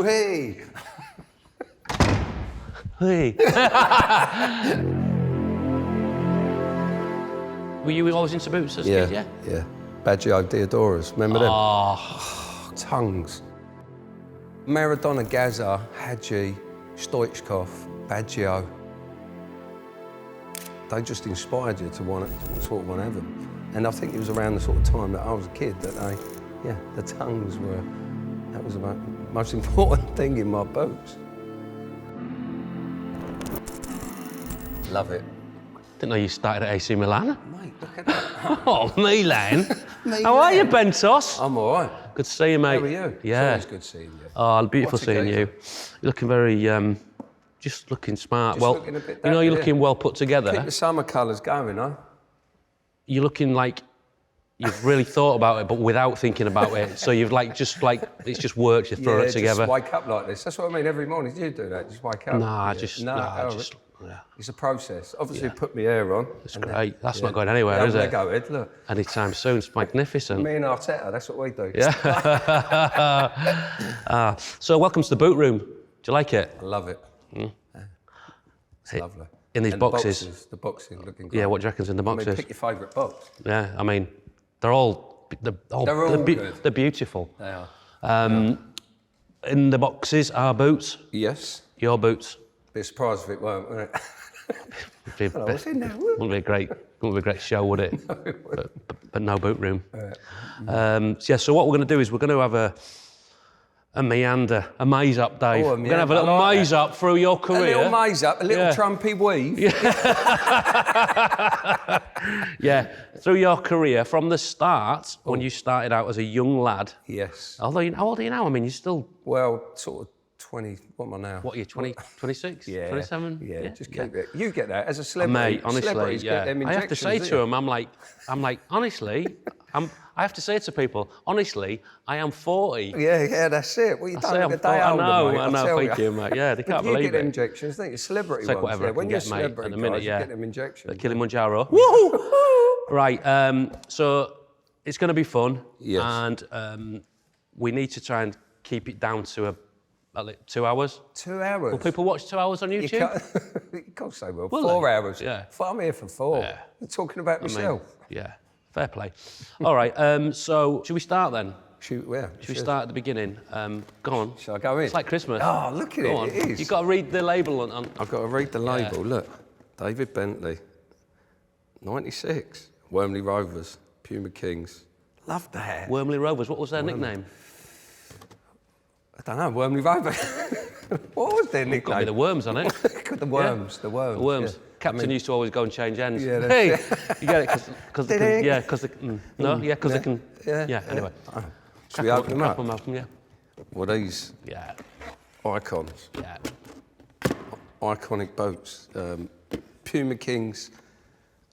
Hey! Hey. Were you always into boots as a kid, yeah? Yeah. Baggio Diodoras, remember them? Oh. Tongues. Maradona, Gaza, Hadji, Stoichkov, Baggio. They just inspired you to want to have them. And I think it was around the sort of time that I was a kid that the tongues were, that was the most important thing in my boots. Love it. Didn't know you started at AC Milan. Mate, look at that. Oh, Milan. How are you, Bentos? I'm all right. Good to see you, mate. How are you? Yeah. It's always good seeing you. Oh, beautiful What's seeing you. You're looking very, just looking smart. Just well, looking a bit you know, you're dapper, looking well put together. Keep the summer colours going, huh? You're looking like you've really thought about it, but without thinking about it. So you've it's just worked. You throw it together. Just wake up like this. That's what I mean. Every morning, do you do that? Just wake up. Yeah. It's a process. Obviously, put my hair on. It's great. That's not going anywhere, is it? Go ahead, look. Anytime soon. It's magnificent. Me and Arteta, that's what we do. Yeah. So welcome to the boot room. Do you like it? I love it. It's lovely. In these boxes. The boxing looking great. Yeah, what do you reckon's in the boxes? I mean, pick your favourite box. Yeah, I mean, they're all good. They're beautiful. They are. In the boxes are boots. Yes. Your boots. Be a surprise if it won't, wouldn't it? Wouldn't be a great show, would it? No, it wouldn't. But no boot room. So what we're going to do is we're going to have a meander, a maze up, Dave. Oh, we're going to have a little maze up through your career. A little maze up, a little trumpy weave. Yeah, through your career from the start, when you started out as a young lad. Yes. Although, how old are you now? I mean, you're still... Well, sort of 20, what am I now? What are you, 20, 26? Yeah. 27? Yeah, just keep it. You get that as a celebrity. Mate, honestly, get them I have to say to them, I'm like, honestly, I have to say to people, honestly, I am 40. Yeah, that's it. Well, you don't look a day older, mate, I know, thank you, mate. Yeah, they can't believe it. You get injections, don't you? Celebrity Take ones. whatever I When can you're get, a mate, celebrity at the minute, guys, you get them injections. The Kilimanjaro. Woohoo! Right, so it's going to be fun. Yes. And we need to try and keep it down to 2 hours. 2 hours? Will people watch 2 hours on YouTube? You can't say well. Will 4 they? hours. Yeah. I'm here for 4. Yeah. You're talking about myself. Yeah, fair play. All right, so should we start then? Should we start at the beginning? Go on. Shall I go in? It's like Christmas. Oh, look at it. On. It is. You've got to read the label on. I've got to read the label. Yeah. Look, David Bentley, 96, Wormley Rovers, Puma Kings. Love that. Wormley Rovers. What was their nickname? I don't know. Wormley Rovers. What was their nickname? Got to be the Worms on it. The Worms. Yeah. The Worms. The Worms. Yeah. Captain used to always go and change ends. Yeah, hey, you get it? Because they can. Yeah, because they. Because they can. Yeah. Anyway. Should we open them up? Yeah. Well, these icons. Yeah. Iconic boats. Puma Kings,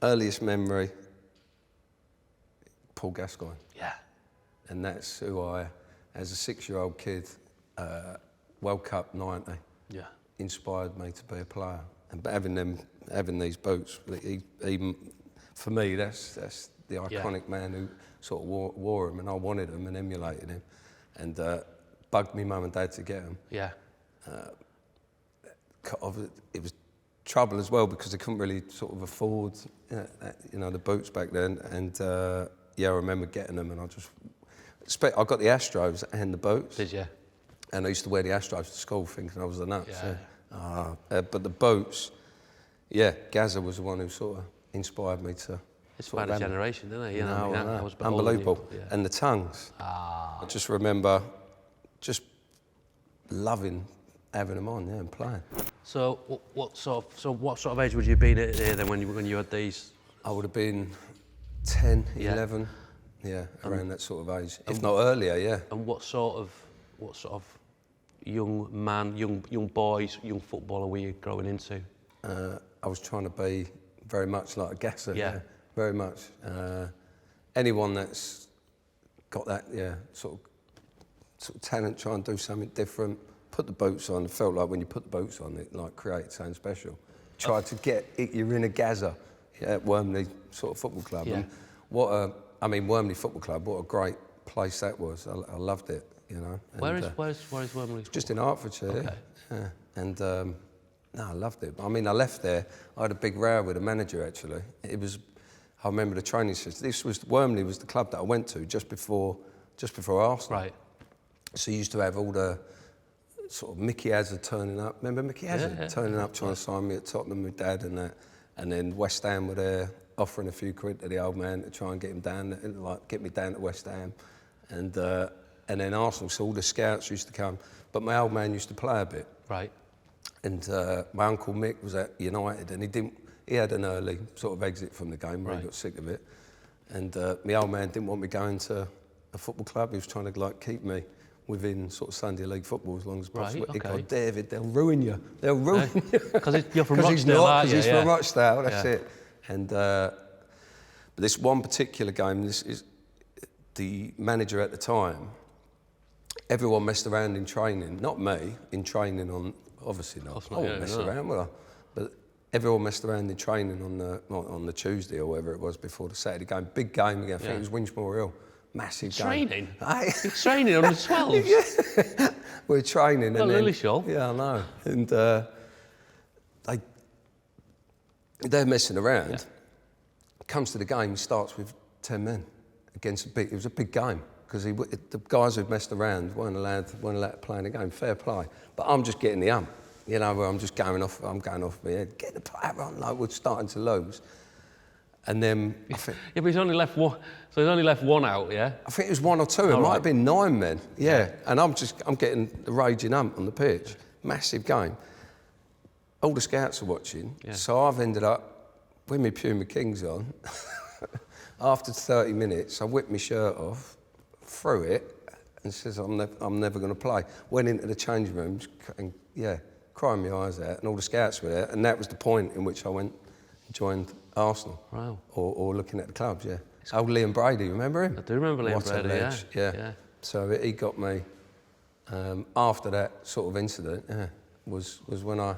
earliest memory, Paul Gascoigne. Yeah. And that's who I, as a 6-year-old kid, World Cup 90, inspired me to be a player. And having these boots, for me, that's the iconic man who sort of wore them, and I wanted them and emulated him, and bugged me mum and dad to get them. Yeah. It was trouble as well because they couldn't really sort of afford, the boots back then. And I remember getting them, and I got the Astros and the boots. Did you? And I used to wear the Astros to school, thinking I was the nuts. Yeah. But the boots, Gaza was the one who sort of inspired me to. Inspired a generation, didn't it? That was unbelievable. Yeah. And the tongues. I just remember just loving having them on, and playing. So what sort of age would you have been at here then when you had these? I would have been 10, 11, around that sort of age, if not earlier, And what sort of young man, young boys, young footballer were you growing into? I was trying to be very much like a Gasser, very much. Anyone that's got that, sort of talent, try and do something different. Put the boots on. It felt like when you put the boots on, it like created something special. Try to get it. You're in a Gaza at Wormley sort of football club. Yeah. And Wormley Football Club. What a great place that was. I loved it. you know. Where is Wormley? Just in Hertfordshire. Okay. Yeah. And no, I loved it. I mean, I left there. I had a big row with the manager actually. It was. I remember the training system. Wormley was the club that I went to just before Arsenal. Right. So you used to have all the sort of Mickey Hazard turning up. Remember Mickey Hazard turning up trying to sign me at Tottenham with Dad and that. And then West Ham were there offering a few quid to the old man to try and get him down, like get me down to West Ham. And then Arsenal, so all the scouts used to come. But my old man used to play a bit. Right. And my uncle Mick was at United, and he had an early sort of exit from the game where he got sick of it. And my old man didn't want me going to a football club. He was trying to like keep me within sort of Sunday league football as long as possible. He goes, David, they'll ruin you. They'll ruin you. Because you're from Rochdale, aren't you? Because he's from Rochdale, that's it. And but this one particular game, this is the manager at the time. Everyone messed around in training, not me, in training on, obviously not. I wouldn't mess around, would I? But everyone messed around in training on the Tuesday or whatever it was before the Saturday game. Big game again, I think it was Winchmore Hill. Massive game. Training? You're training on the 12s? Yeah. We're training. Not really sure. Yeah, I know. And they're messing around. Yeah. Comes to the game, he starts with 10 men against it was a big game because the guys who'd messed around weren't allowed to play in the game. Fair play. But I'm just getting the ump. You know, where I'm going off my head. Get the player on, like we're starting to lose. And then I think... Yeah, but he's only left one. So he's only left one out, yeah? I think it was one or two. It might have been 9 men. Yeah. And I'm getting the raging ump on the pitch. Massive game. All the scouts are watching. Yeah. So I've ended up with my Puma Kings on. After 30 minutes, I whipped my shirt off, threw it, and says, I'm never going to play. Went into the change rooms and, crying my eyes out, and all the scouts were there. And that was the point in which I went and joined Arsenal. Wow. Or looking at the clubs, yeah. Old Liam Brady, remember him? I do remember Liam Brady, yeah. So he got me, after that sort of incident, was when it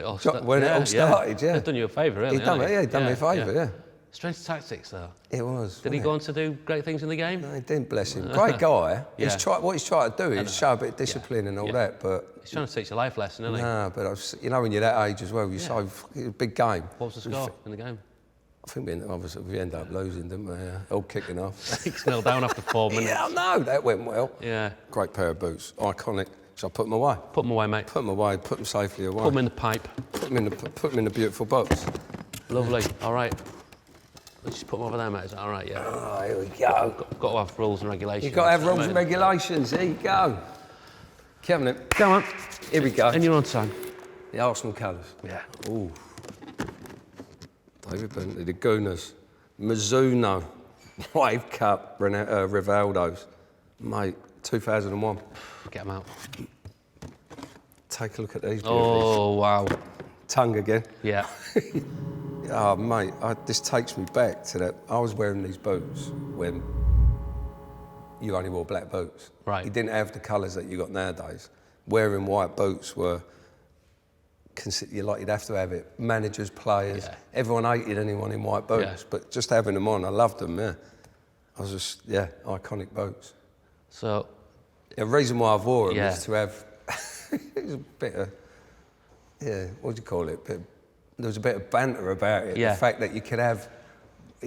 all started, yeah. He's done you a favour, really, He done me a favour, yeah. Strange tactics, though. It was. Did he go on to do great things in the game? No, he didn't, bless him. Great guy. What he's tried to do is show a bit of discipline and all that, but... He's trying to teach a life lesson, isn't he? No, but when you're that age as well, it was a big game. What was the score in the game? I think we ended up losing, didn't we? All kicking off. 6-0 down after 4 minutes. Yeah, I know, that went well. Yeah. Great pair of boots, iconic. So I put them away. Put them away, mate. Put them away, put them safely away. Put them in the pipe. Put them in the beautiful box. Lovely, all right. Let's just put them over there, mate. Is that all right, yeah? Oh, here we go. Got to have rules and regulations. You've got to have rules and regulations. Here you go. Kevin, it. Come on. Here we go. And you're on time. The Arsenal colours. Yeah. Ooh. David Bentley, the Gooners. Mizuno. Wave Cup, Rivaldo's. Mate, 2001. Get them out. Take a look at these. Oh, wow. Tongue again. Yeah. Oh, mate, this takes me back to that. I was wearing these boots when you only wore black boots. Right. You didn't have the colours that you got nowadays. Wearing white boots were, you'd have to have it. Managers, players, everyone hated anyone in white boots, but just having them on, I loved them, yeah. I was just, iconic boots. So... The reason why I wore them is to have, it was a bit of, what do you call it? There was a bit of banter about it. The fact that you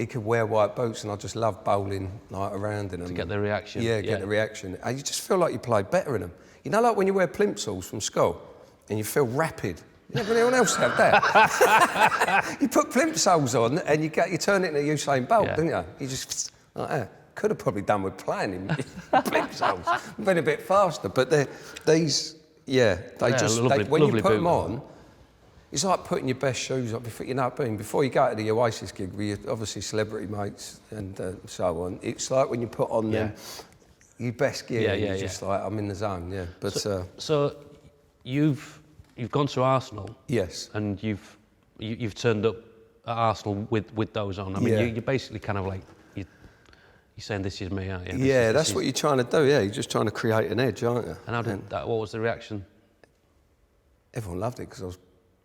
could wear white boots, and I just loved bowling like around in them. To get the reaction. Yeah, get the reaction. And you just feel like you played better in them. You know, like when you wear plimsolls from school and you feel rapid. Never anyone else had that. You put plimsolls on and you turn it into Usain Bolt, didn't you? You just like that. Could have probably done with playing in plimsolls. Been a bit faster, but when you put them on. It's like putting your best shoes on before you go to the Oasis gig with your obviously celebrity mates and so on. It's like when you put on them your best gear. You're just like, I'm in the zone. Yeah, but so you've gone to Arsenal. Yes. And you've turned up at Arsenal with those on. I mean, you're basically kind of like you're saying this is me, aren't you? That's what you're trying to do. Yeah, you're just trying to create an edge, aren't you? And how did that? What was the reaction? Everyone loved it because I was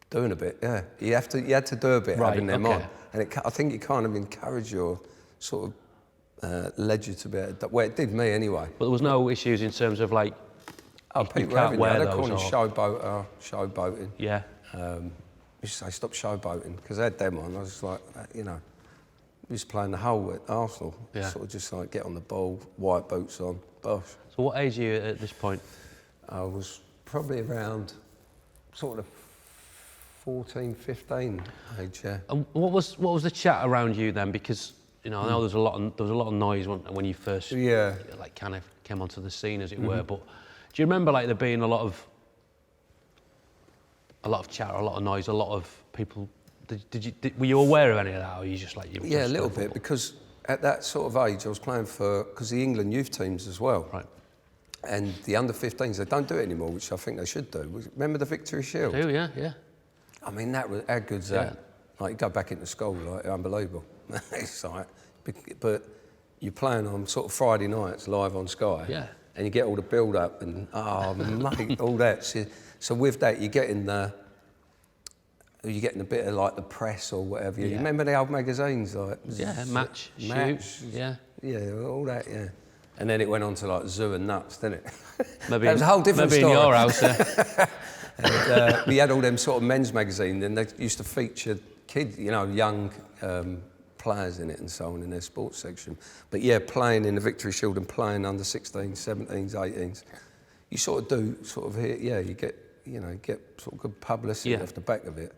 doing a bit, You had to do a bit having them on, and I think it kind of encouraged your sort of led you to be able to, well, it did me anyway. But there was no issues in terms of like, People can't wear they're those calling showboating. Yeah. You should say stop showboating, because I had them on. I was like, you know, we was playing the whole at Arsenal. Yeah. Sort of just like get on the ball, white boots on, bosh. So what age are you at this point? I was probably around sort of 14, 15 age, yeah. And what was the chat around you then? Because you know, I know there was a lot of noise when you first like kind of came onto the scene, as it were. But do you remember like there being a lot of chat, a lot of noise, a lot of people? Were you aware of any of that, or were you just like a little bit, because at that sort of age I was playing because the England youth teams as well. Right. And the under-15s, they don't do it anymore, which I think they should do. Remember the Victory Shield? I do, yeah. I mean, that was how good's that? Like, you go back into school, like, unbelievable. It's like, but you're playing on sort of Friday nights live on Sky. Yeah. And you get all the build-up and, mate, all that. So with that, you're getting a bit of like the press or whatever. You remember the old magazines, like Match, Shoot, yeah, all that, yeah. And then it went on to like Zoo and Nuts, didn't it? Maybe that was a whole different maybe story. in your house, yeah. And we had all them sort of men's magazines, and they used to feature kids, you know, young players in it and so on in their sports section. But yeah, playing in the Victory Shield and playing under 16s, 17s, 18s, you sort of do sort of you get sort of good publicity off the back of it.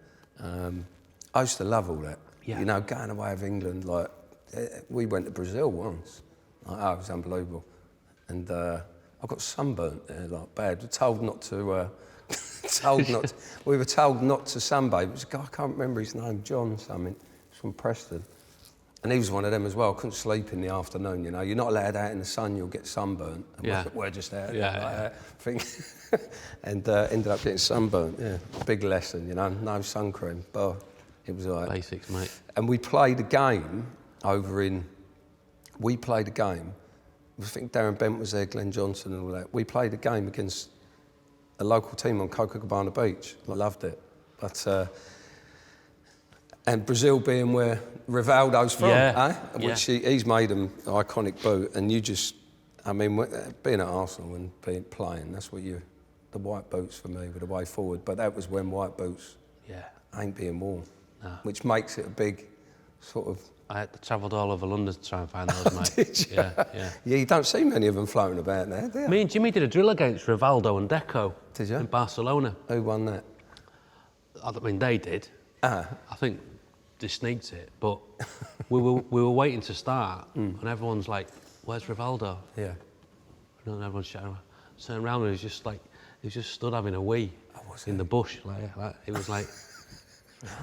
I used to love all that. Yeah. You know, going away with England, like we went to Brazil once. Like, it was unbelievable. And I got sunburnt there, like bad. We were told not to. We were told not to sunbathe. It was a guy, I can't remember his name, John something. He's from Preston. And he was one of them as well. Couldn't sleep in the afternoon, you know. You're not allowed out in the sun, you'll get sunburnt. And we're just out there like that. And ended up getting sunburnt, Big lesson, you know, no sun cream. But it was like... Basics, mate. And we played a game I think Darren Bent was there, Glenn Johnson and all that. We played a game against a local team on Copacabana Beach. I loved it. But... and Brazil being where Rivaldo's from, which he's made an iconic boot. And you just, I mean, being at Arsenal and playing, that's what the white boots for me were the way forward. But that was when white boots ain't being worn, which makes it a big sort of... I travelled all over London to try and find those, mate. Did you? Yeah. You don't see many of them floating about there, do you? Me and Jimmy did a drill against Rivaldo and Deco. Did you? In Barcelona. Who won that? I mean, they did. I think they sneaked it, but we were waiting to start, and everyone's like, "Where's Rivaldo?" Yeah. And everyone's shouting. Turned around and he was just stood having a wee in the bush, like it was like.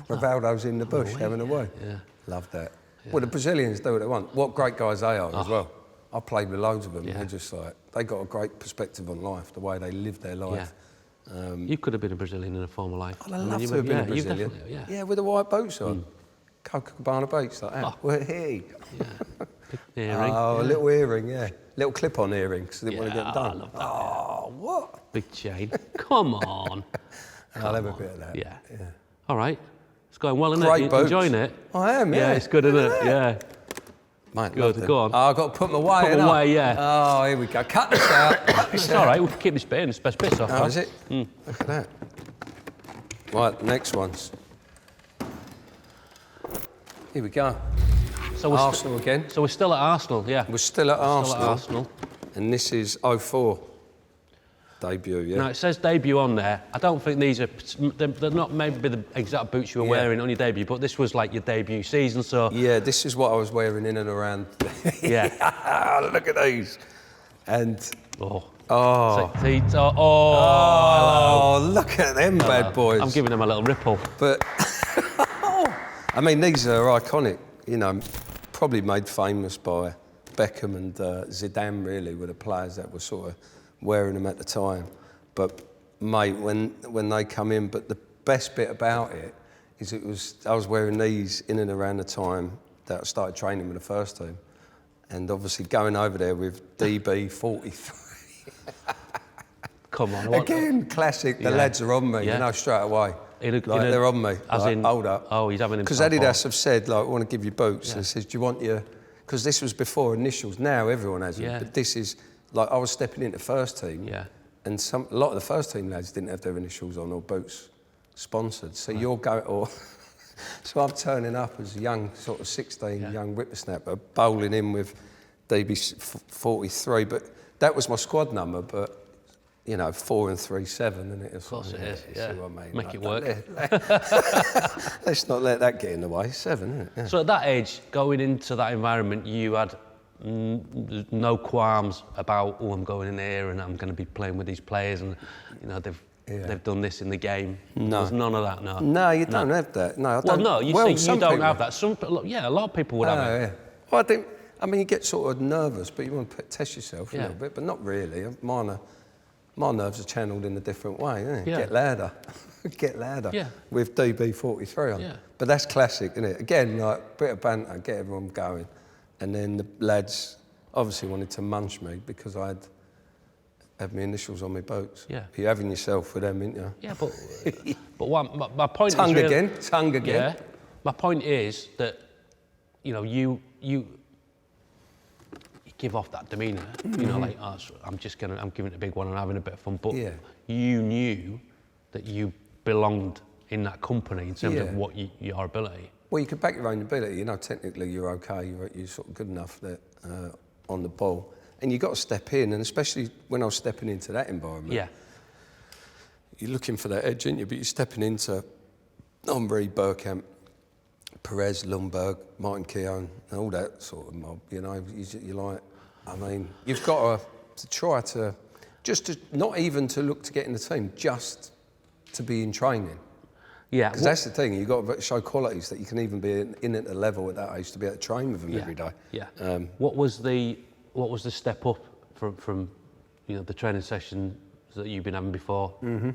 Rivaldo's in the bush having a wee. Yeah. Love that. Yeah. Well, the Brazilians do what they want. What great guys they are as well. I played with loads of them. They're just like, they got a great perspective on life, the way they live their life. You could have been a Brazilian in a former life. I'd love to have been a Brazilian. Yeah, with the white boots on. Copacabana Beach, like that. We're here. Yeah. Big earring. A little earring, Little clip-on earring, because I didn't want to get them done. I love that, what? Big chain. Come on. I'll have a bit of that. Yeah. All right. It's going well, isn't Great it? Boots. Enjoying it? I am, Yeah, it's good, isn't it? Yeah. Mate, good. Go on. I've got to put them away. Put them away, yeah. Oh, here we go. Cut this out. It's all right. We can keep this bit in. It's the best bits off. Is it? Look at that. Right, next ones. Here we go. So Arsenal again. So we're still at Arsenal, yeah. We're still at Arsenal. Still at Arsenal. And this is 04 debut, Now, it says debut on there. I don't think these are... They're not maybe the exact boots you were wearing on your debut, but this was like your debut season, so... Yeah, this is what I was wearing in and around... Look at these. And... Oh, look at them bad boys. I'm giving them a little ripple. But... I mean, these are iconic, you know, probably made famous by Beckham and Zidane, really, were the players that were sort of wearing them at the time. But, mate, when they come in, but the best bit about it is I was wearing these in and around the time that I started training with the first team. And obviously going over there with DB43. Come on. Again, classic, the lads are on me, you know, straight away. They're on me. As in, hold up. Oh, he's having him. Because Adidas have said, like, we want to give you boots. And it says, do you want your... because this was before initials. Now everyone has them, but this is like I was stepping into first team, and a lot of the first team lads didn't have their initials on or boots sponsored. So you're going, or so I'm turning up as a young sort of 16 young whippersnapper, bowling in with DB43, but that was my squad number, but. 4 and 3, 7, and it was. Of course it is. See what I mean? Make it work. Let's not let that get in the way. 7, isn't it? Yeah. So at that age, going into that environment, you had no qualms about, I'm going in here and I'm going to be playing with these players, and they've done this in the game. No, there's none of that. No, you don't have that. No, I don't. Well, no, you say you don't have that. A lot of people would have it. Yeah. Well, you get sort of nervous, but you want to test yourself a little bit, but not really. My nerves are channeled in a different way, isn't it? Get louder. Get louder. Yeah. With DB43 on. Yeah. But that's classic, isn't it? Again, like, a bit of banter, get everyone going. And then the lads obviously wanted to munch me because I'd have my initials on my boots. Yeah. You're having yourself with them, aren't you? Yeah, but what my point tongue is... again, tongue again. Yeah. My point is that, you give off that demeanour, like, I'm giving it a big one and having a bit of fun, but you knew that you belonged in that company in terms of what your ability. Well, you could back your own ability, technically you're okay, you're sort of good enough that, on the ball, and you've got to step in, and especially when I was stepping into that environment, you're looking for that edge, aren't you? But you're stepping into Omri, Bergkamp, Perez, Lundberg, Martin Keown, and all that sort of mob, you're like, you've got to try to, not even to look to get in the team, just to be in training. Yeah. Because that's the thing, you've got to show qualities that you can even be in at the level at that age to be able to train with them every day. Yeah. What was the step up from the training sessions that you've been having before? Mm-hmm.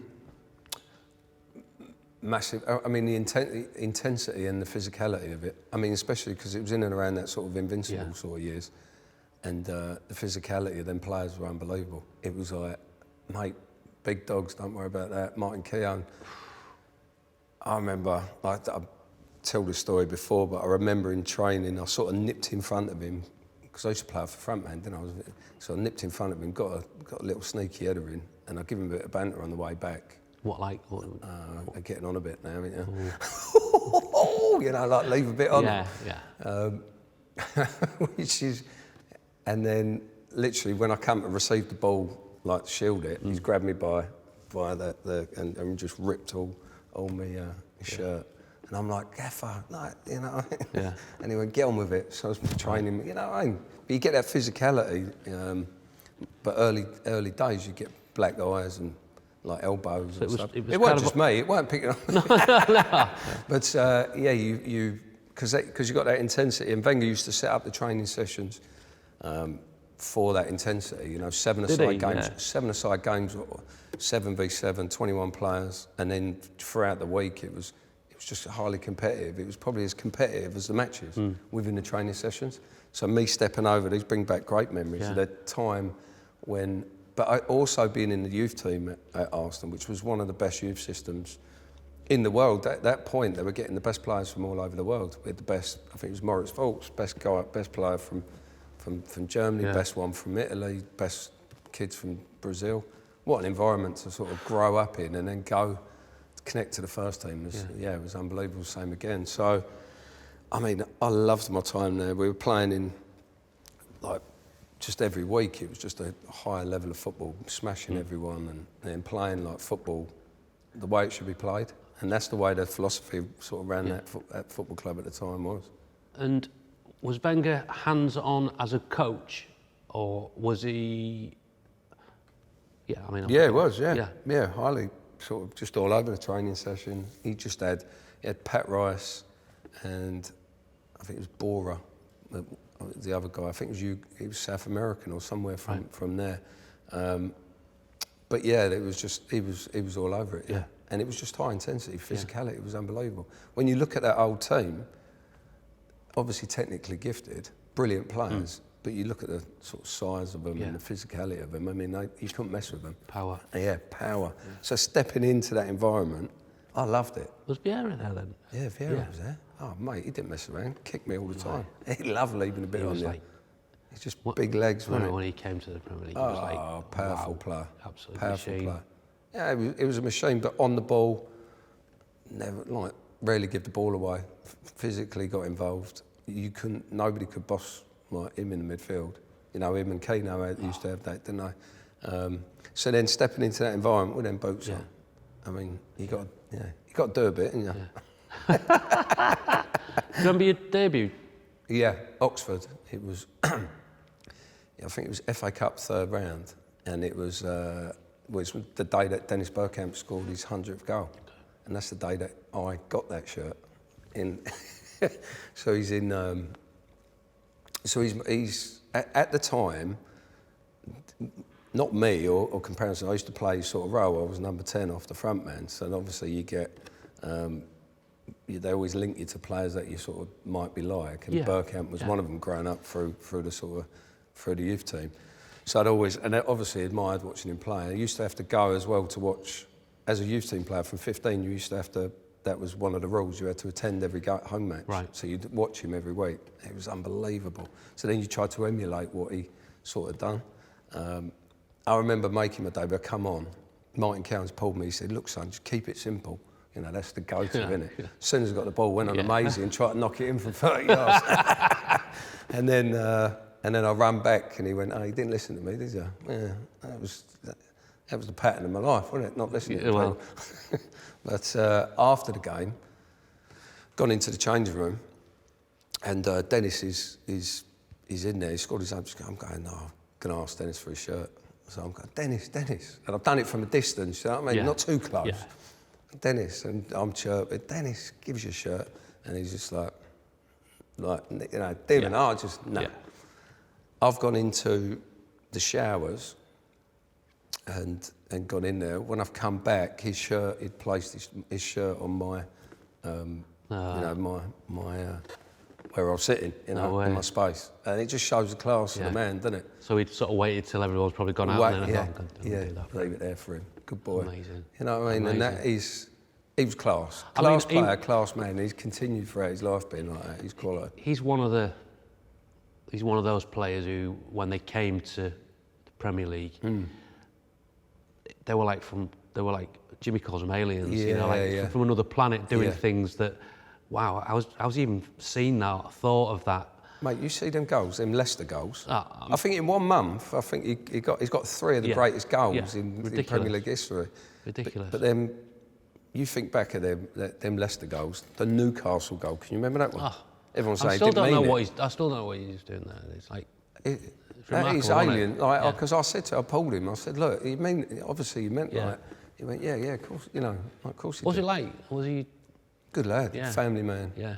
Massive. The intensity and the physicality of it. Especially because it was in and around that sort of invincible sort of years. And the physicality of them players were unbelievable. It was like, mate, big dogs, don't worry about that. Martin Keown. I remember, I tell this story before, but I remember in training, I sort of nipped in front of him, because I used to play for front man, didn't I? So I nipped in front of him, got a little sneaky header in, and I give him a bit of banter on the way back. What, like? They're getting on a bit now, aren't you? Like leave a bit on. Yeah. Which is, and then literally when I come to receive the ball, like shield it, he's grabbed me by and just ripped all my shirt. And I'm like, gaffer, And he went, get on with it. So I was training, But you get that physicality. But early days, you get black eyes and like elbows and stuff. It wasn't just me, it weren't picking up. No. But because you got that intensity, and Wenger used to set up the training sessions for that intensity, 7-a-side games, 7-a-side games, 7v7, 21 players, and then throughout the week it was just highly competitive. It was probably as competitive as the matches within the training sessions. So me stepping over these bring back great memories of that time when. But I also being in the youth team at Arsenal, which was one of the best youth systems in the world. At that point, they were getting the best players from all over the world. We had the best, I think it was Moritz Volz, best player from Germany, best one from Italy, best kids from Brazil. What an environment to sort of grow up in and then go connect to the first team. It was unbelievable, same again. So, I loved my time there. We were playing in, just every week. It was just a higher level of football, smashing everyone and playing like football the way it should be played. And that's the way the philosophy sort of ran that football club at the time was. And was Wenger hands-on as a coach, or was he... he was, highly sort of just all over the training session. He had Pat Rice and I think it was Bora, the other guy. I think he was South American or somewhere from there. But it was just, he was all over it, And it was just high intensity, physicality, it was unbelievable. When you look at that old team, obviously technically gifted, brilliant players, but you look at the sort of size of them and the physicality of them, you couldn't mess with them. Power. Yeah, power. So stepping into that environment, I loved it. Was Vieira there then? Yeah, Vieira was there. Oh, mate, he didn't mess around. Kicked me all the time. He loved leaving a bit on you. He's just big legs, wasn't when he came to the Premier League, Oh, it was like... powerful player. Absolute powerful machine. player. Yeah, it was a machine, but on the ball, rarely give the ball away. Physically got involved. Nobody could boss like him in the midfield. You know, him and Keno used to have that, didn't they? So then stepping into that environment with them boots on, I mean, you got to do a bit, didn't you? Yeah. Remember your debut? Yeah, Oxford. It was, I think it was FA Cup third round, and it was the day that Dennis Bergkamp scored his 100th goal, and that's the day that I got that shirt. So he's in. So he's at the time, not me or comparison. I used to play sort of role. I was number 10 off the front man. So obviously you get. They always link you to players that you sort of might be like, and Bergkamp was one of them growing up through the youth team. So I'd always, and I obviously admired watching him play. I used to have to go as well to watch, as a youth team player from 15, you used to have to, that was one of the rules, you had to attend every home match. Right. So you'd watch him every week. It was unbelievable. So then you tried to emulate what he sort of done. I remember making my debut, come on, Martin Cowens pulled me, he said, look son, just keep it simple. You know, that's the go-to, isn't it? Yeah. As soon as I got the ball, went on amazing and tried to knock it in from 30 yards. and then I ran back and he went, oh, you didn't listen to me, did you? Yeah, that was the pattern of my life, wasn't it? Not listening to people. But after the game, gone into the changing room and Dennis is in there, he scored his own. I'm going, no, I'm going to ask Dennis for his shirt. So I'm going, Dennis. And I've done it from a distance, you know what I mean? Not too close. Yeah. Dennis, and I'm chirping, Dennis, give us your shirt. And he's just like, you know, David, I just, no. Yeah. I've gone into the showers and gone in there. When I've come back, his shirt, he'd placed his shirt on my, you know, where I was sitting, you know, in my space. And it just shows the class of the man, doesn't it? So he'd sort of waited till everyone's probably gone out and then leave it there for him. Good boy. Amazing. You know what I mean? Amazing. And he was class. Class player, class man. He's continued throughout his life being like that. He's quality. He's one of those players who, when they came to the Premier League, they were like Jimmy calls them aliens, you know, from another planet doing things that, wow, I was even seeing that, thought of that. Mate, you see them goals, them Leicester goals. I think in 1 month, I think he's got 3 of the greatest goals in Premier League history. Ridiculous. But then you think back at them Leicester goals, the Newcastle goal. Can you remember that one? Everyone's saying I still don't know what he's doing there. It's like he's alien. Because I said to him, I pulled him. I said, look, obviously you meant like. He went, yeah, of course, you know, of course he did. What was he like? Was he? Good lad, family man. Yeah.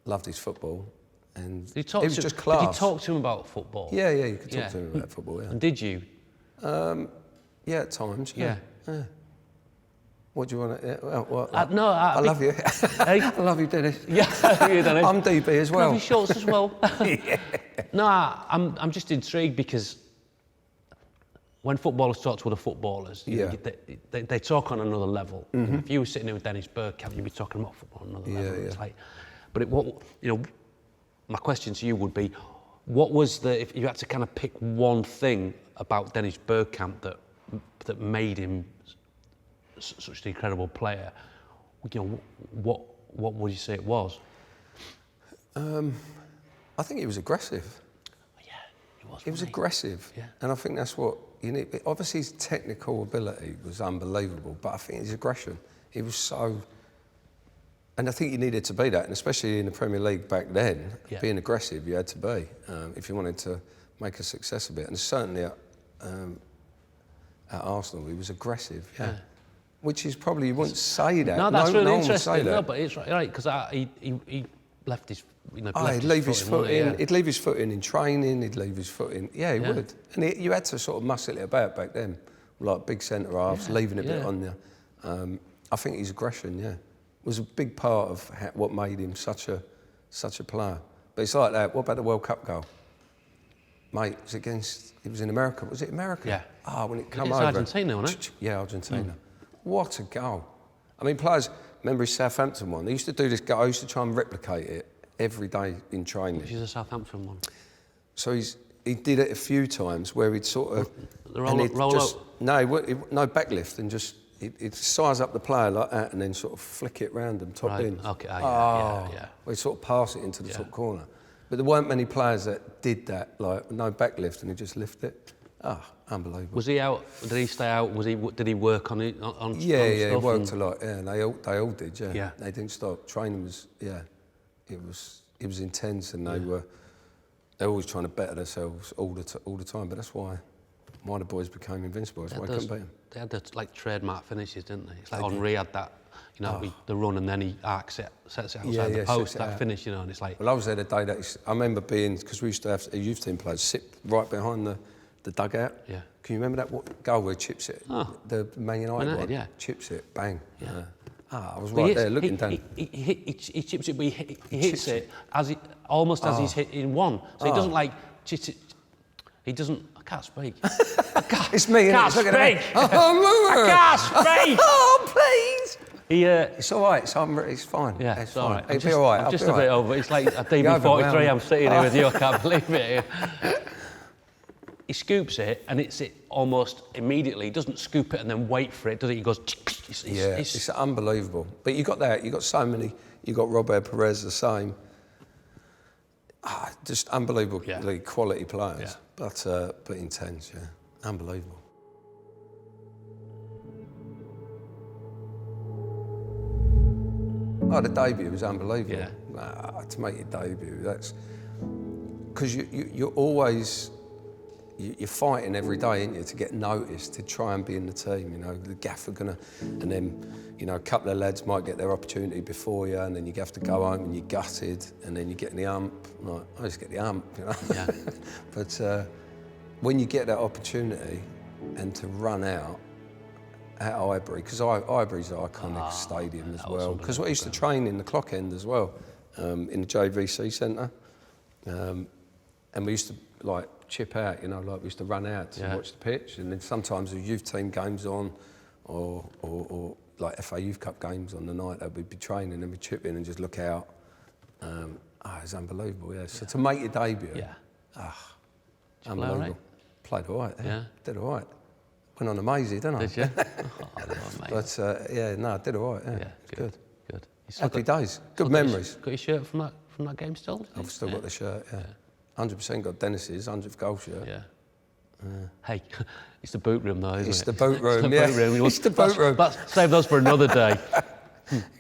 Loved his football. And he was just class. Did you talk to him about football? Yeah, you could talk to him about football, yeah. And did you? Yeah, at times, yeah. What do you want to... I love you. I love you, Dennis. Yeah, I love you, Dennis. I'm DB as well. I love your shorts as well. No, I'm just intrigued because when footballers talk to other footballers, they talk on another level. Mm-hmm. If you were sitting there with Dennis Bergkamp, you'd be talking about football on another level. It's like, my question to you would be, what was if you had to kind of pick one thing about Dennis Bergkamp that made him such an incredible player, what would you say it was? I think he was aggressive. Yeah, he was. He was aggressive, and I think that's what you need. Obviously, his technical ability was unbelievable, but I think his aggression, he was so. And I think you needed to be that, and especially in the Premier League back then, being aggressive, you had to be if you wanted to make a success of it. And certainly at Arsenal, he was aggressive. Yeah. Which is probably, you wouldn't say that. No, that's really interesting. No, but it's right, because he left his, he'd leave his foot in. He'd leave his foot in training. He'd leave his foot in. Yeah, he would. And you had to sort of muscle it about back then, like big centre halves, leaving a bit on you. I think his aggression, was a big part of what made him such a player. But it's like that. What about the World Cup goal? Mate, it was in America. Was it America? Yeah. When it came over. It's Argentina, wasn't it? Yeah, Argentina. What a goal. I mean, players, remember his Southampton one? They used to do this, I used to try and replicate it every day in training. Which is a Southampton one? So he did it a few times where he'd sort of... The roll out? No, no backlift, and just... He'd size up the player like that and then sort of flick it round them, top in. Okay, yeah. Well, he'd sort of pass it into the top corner. But there weren't many players that did that, like no backlift, and he'd just lift it. Unbelievable. Was he out? Did he stay out? Did he work on it? Yeah, he worked a lot. Yeah, and they all did. Yeah, they didn't stop. Training was it was intense, and they were always trying to better themselves all the time. But that's why the boys became invincible. That's why I couldn't beat them. They had the trademark finishes, didn't they? It's like Henry had that, the run, and then he sets it outside the post. That finish, and it's like. Well, I was there the day that I remember being, because we used to have a youth team players sit right behind the dugout. Yeah. Can you remember that goal where he chips it? The Man United one. Yeah. Chips it, bang. Yeah. I was right there looking down. He chips it, but he hits it almost as he's hitting one. So he doesn't like. He doesn't. I can't speak. It's me. Can't speak. I can't speak. Oh, please. It's all right. It's fine. Yeah, it's all right. It'll be all right. I'm just a bit over. It's like a DB43. I'm sitting here with you. I can't believe it. He scoops it, and it's it almost immediately. He doesn't scoop it and then wait for it, does he? He goes. It's unbelievable. But you got that. You got so many. You got Robert Perez the same. Just unbelievable quality players, but intense, unbelievable. The debut was unbelievable. To make your debut, that's because you're always you're fighting every day, aren't you, to get noticed, to try and be in the team. The gaffer and then a couple of lads might get their opportunity before you, and then you have to go home and you're gutted, and then you get in the ump. Like, I just get the ump, Yeah. But when you get that opportunity and to run out at Highbury, because Highbury's an iconic stadium as well, because I used to train in the Clock End as well, in the JVC Centre, and we used to chip out, we used to run out to watch the pitch, and then sometimes the youth team games on, or like FA Youth Cup games on the night that we'd be training and we'd chip in and just look out. It's unbelievable, So to make your debut, unbelievable. Played all right, did all right. Went on a mazy, didn't I? Did you? But I did all right. Yeah, good. Happy days, good memories. Got your shirt from that game still? I've still got the shirt. 100% got Dennis's 100th goal shirt. Yeah. Hey, it's the boot room though, isn't it? It's the boot room, It's the boot room. Save those for another day.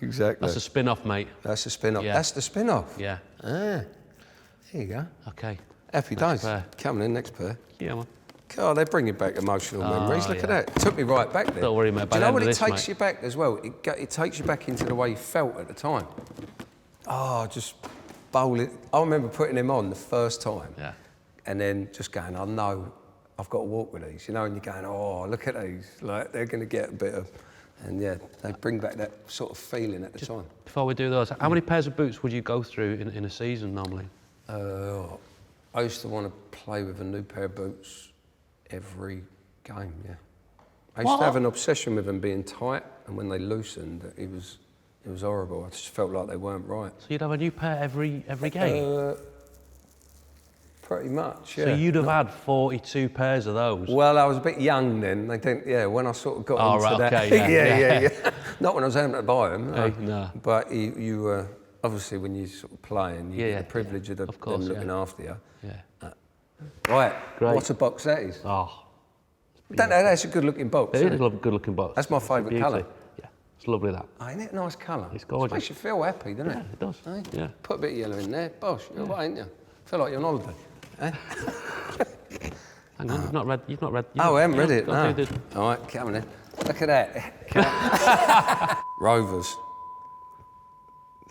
Exactly. That's a spin-off, mate. That's the spin-off. Yeah. That's the spin-off. Yeah. There you go. Okay. Happy days. Coming in next pair. Yeah, man. God, they're bringing back emotional memories. Look at that. It took me right back there. Don't worry, mate. Do you know what it takes you back as well? It takes you back into the way you felt at the time. Just bowl it. I remember putting them on the first time. Yeah. And then just going, I know I've got to walk with these, and you're going, look at these, like they're going to get a bit of, and they bring back that sort of feeling at the time. Before we do those, how many pairs of boots would you go through in a season normally? I used to want to play with a new pair of boots every game, I used to have an obsession with them being tight, and when they loosened, it was horrible. I just felt like they weren't right. So you'd have a new pair every game? Pretty much, So you'd have had 42 pairs of those? Well, I was a bit young then. They didn't, when I sort of got into that. Okay, yeah. Not when I was having to buy them. No. But you were, obviously when you sort of playing, you get the privilege of them looking after you. Yeah. Right, Great. what a box that is. That's a good looking box. It is a good looking box. That's my favourite colour. Yeah, it's lovely that. Ain't it a nice colour? It's gorgeous. It makes you feel happy, doesn't it? Yeah, it does. Eh? Yeah. Put a bit of yellow in there, bosh, you're right, ain't you? Feel like you're on holiday. Eh? Hang on, you've not read. I haven't read it, no. No. All right, coming in. Look at that. Rovers.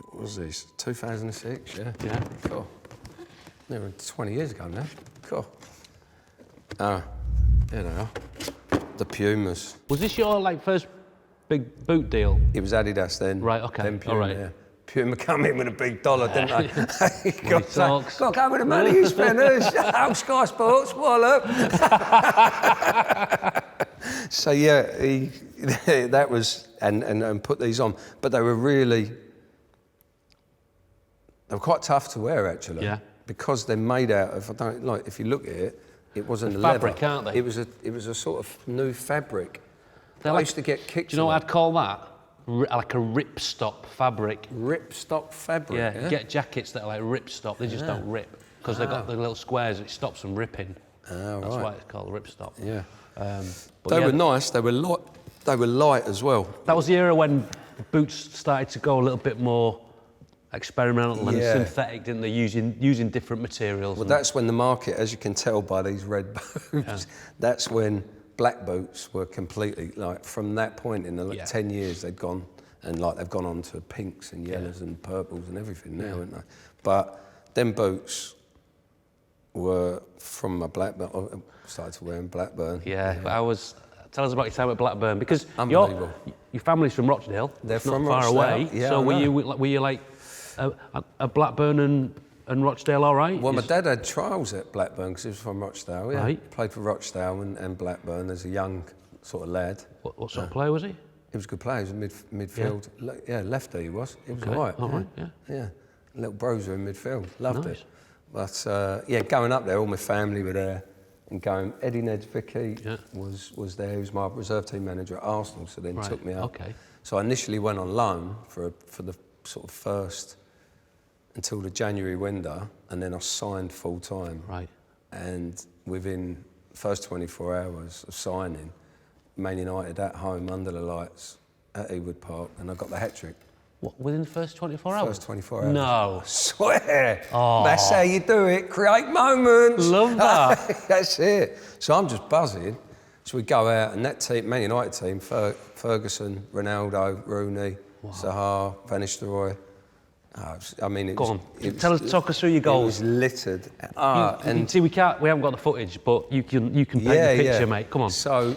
What was this? 2006, Yeah. Cool. Nearly 20 years ago now. Cool. Here they are. The Pumas. Was this your first big boot deal? It was Adidas then. Right, okay. Then Puma, all right. yeah. Puma come in with a big dollar, didn't they? got to go with the money, you Fenners. Oh, Sky Sports, wallop. So, that was, and put these on. But they were quite tough to wear, actually. Yeah. Because they're made out of, if you look at it, it wasn't the leather. fabric, aren't they? It was a sort of new fabric. They're I used to get kicked. Do you know what I'd call that? Like a ripstop fabric. Ripstop fabric. Yeah, you get jackets that are like ripstop. They just don't rip because they've got the little squares. It stops them ripping. Oh, That's right. why it's called ripstop. Yeah. But They were nice. They were light. They were light as well. That was the era when boots started to go a little bit more experimental and synthetic, didn't they? Using different materials. Well, that's when the market, as you can tell by these red boots, that's when black boots were completely, like, from that point in the 10 years they'd gone, and like they've gone on to pinks and yellows and purples and everything now, haven't they? But them boots were from a Blackburn. I started to wear them Blackburn. Yeah, but tell us about your time at Blackburn, because Unbelievable. your family's from Rochdale. They're it's from not far Rochdale. away. Yeah, so I were you like a Blackburn and Rochdale, all right? Well, my dad had trials at Blackburn because he was from Rochdale. Yeah, Right. played for Rochdale and Blackburn as a young sort of lad. What sort of player was he? He was a good player. He was midfield. Yeah, lefty he was. He was Okay. all right. All right, Yeah, little bruiser in midfield. Loved Nice. it. But going up there, all my family were there, and going. Eddie Ned's Vicky was there. He was my reserve team manager at Arsenal, so then took me up. Okay. So I initially went on loan for the sort of first until the January window, and then I signed full time. Right. And within the first 24 hours of signing, Man United at home under the lights at Ewood Park, and I got the hat trick. What, within the first 24 hours? First 24 hours. No. I swear. Oh. That's how you do it. Create moments. Love that. That's it. So I'm just buzzing. So we go out, and that team, Man United team, Ferguson, Ronaldo, Rooney, Zaha, Van Nistelrooy. Talk us through your goals. It was littered. And see, we haven't got the footage, but you can paint the picture, mate. Come on. So,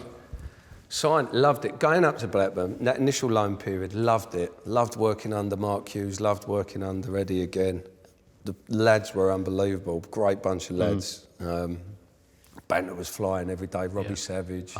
signed, loved it. Going up to Blackburn, that initial loan period, loved it. Loved working under Mark Hughes, loved working under Eddie again. The lads were unbelievable, great bunch of lads. Banter was flying every day, Robbie Savage,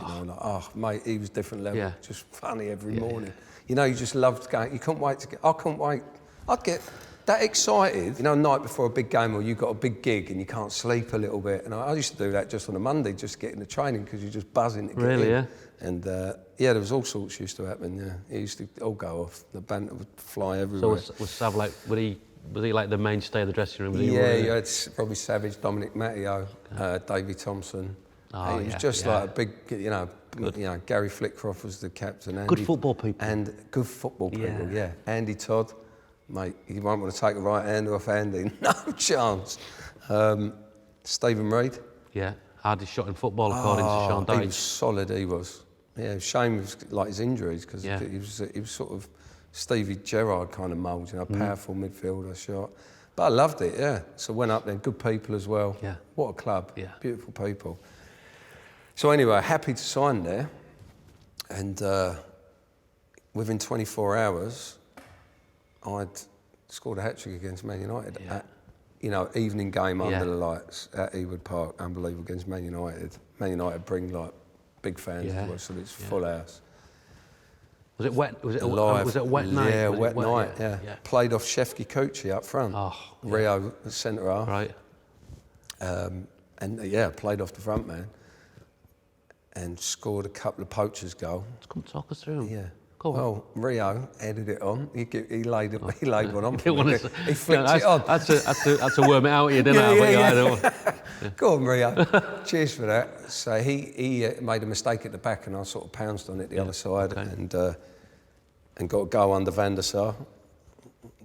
mate, he was different level, just funny every morning. You know, you just loved going, you couldn't wait to get, I couldn't wait. I'd get that excited, you know, night before a big game or you got a big gig and you can't sleep a little bit. And I used to do that just on a Monday, just getting the training because you're just buzzing to get in. Really, yeah? And there was all sorts used to happen, yeah. It used to all go off. The banter would fly everywhere. So was Sav like, was he like the mainstay of the dressing room? You had Robbie Savage, Dominic Matteo, Davey Thompson. It was just like a big, you know, Gary Flitcroft was the captain. Good football people. And good football people, yeah. Andy Todd, mate, you won't want to take a right hand off Andy, no chance. Stephen Reid. Yeah, hardest shot in football according to Sean Dyche. He was solid, he was. Yeah, shame was like his injuries because he was sort of Stevie Gerrard kind of mould, you know, powerful midfielder shot. But I loved it, yeah. So went up there, good people as well. Yeah. What a club, beautiful people. So anyway, happy to sign there, and within 24 hours, I'd scored a hat-trick against Man United at, you know, evening game under the lights at Ewood Park, unbelievable, against Man United. Man United bring like big fans as well, so it's full house. Was it wet? Was it a wet night? Yeah, was wet night. Yeah. Played off Shefki Kuchi up front. Rio centre half. Right. And played off the front man. And scored a couple of poachers' goal. Come talk us through them. Yeah. Go on. Well, Rio headed it on. He laid one on. He flicked it on. That's to worm it out of you, didn't I? Go on, Rio. Cheers for that. So he made a mistake at the back, and I sort of pounced on it the other side, and got a goal under Van der Sar.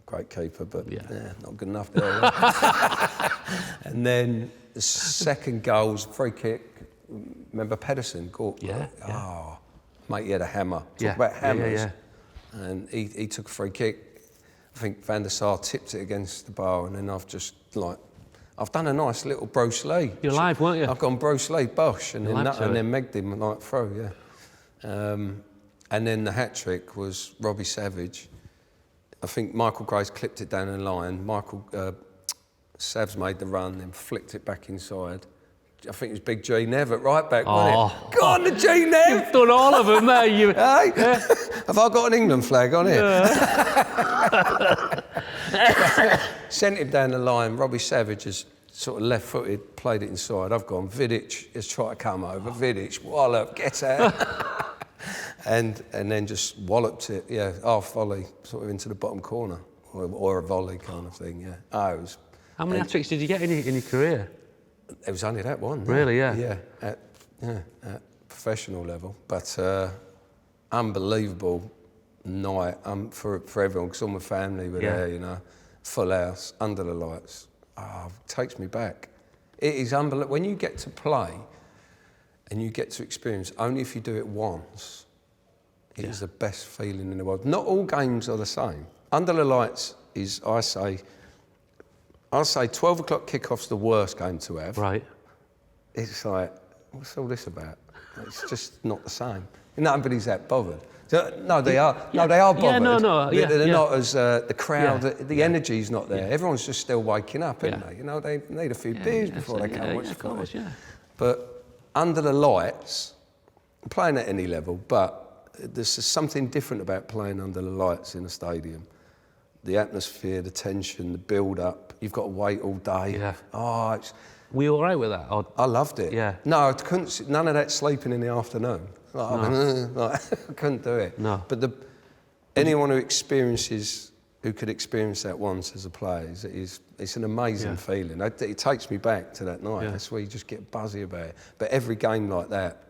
Great keeper, but not good enough there. And then the second goal was free kick. Remember Pedersen? Mate, he had a hammer. Talk about hammers. And he took a free kick. I think Van der Sar tipped it against the bar, and then I've done a nice little Bruce Lee. You're live, weren't you? I've gone Bruce Lee, bosh, and then megged him like through, and then the hat trick was Robbie Savage. I think Michael Grace clipped it down the line. Savs made the run, then flicked it back inside. I think it was Big G Nev at right back, wasn't it? Go on, the G Nev! You've done all of them, there. You, hey? Yeah. Have I got an England flag on here? Yeah. Sent him down the line. Robbie Savage has sort of left-footed, played it inside. I've gone, Vidic has tried to come over. Vidic, wallop, get out. and then just walloped it, half volley, sort of into the bottom corner. Or a volley kind of thing, yeah. Oh, it was... How many hat-tricks did you get in your career? It was only that one. Really, yeah? Yeah, at professional level. But unbelievable night for everyone, because all my family were there, you know. Full house, under the lights. Oh, it takes me back. It is unbelievable. When you get to play and you get to experience, only if you do it once, it is the best feeling in the world. Not all games are the same. Under the lights is, I'll say 12 o'clock kickoff's the worst game to have. Right. It's like, what's all this about? It's just not the same. Nobody's that bothered. No, they are. No, they are bothered. Yeah, no. They're not as the crowd. The energy's not there. Everyone's just still waking up, isn't they? You know, they need a few beers before they come watch the footy. But under the lights, playing at any level, but there's something different about playing under the lights in a stadium. The atmosphere, the tension, the build-up. You've got to wait all day. Yeah. Oh, were you all right with that? Or... I loved it. Yeah. No, I couldn't. None of that sleeping in the afternoon. I couldn't do it. No. But anyone who could experience that once as a player, it's an amazing feeling. It takes me back to that night. That's where you just get buzzy about it. But every game like that,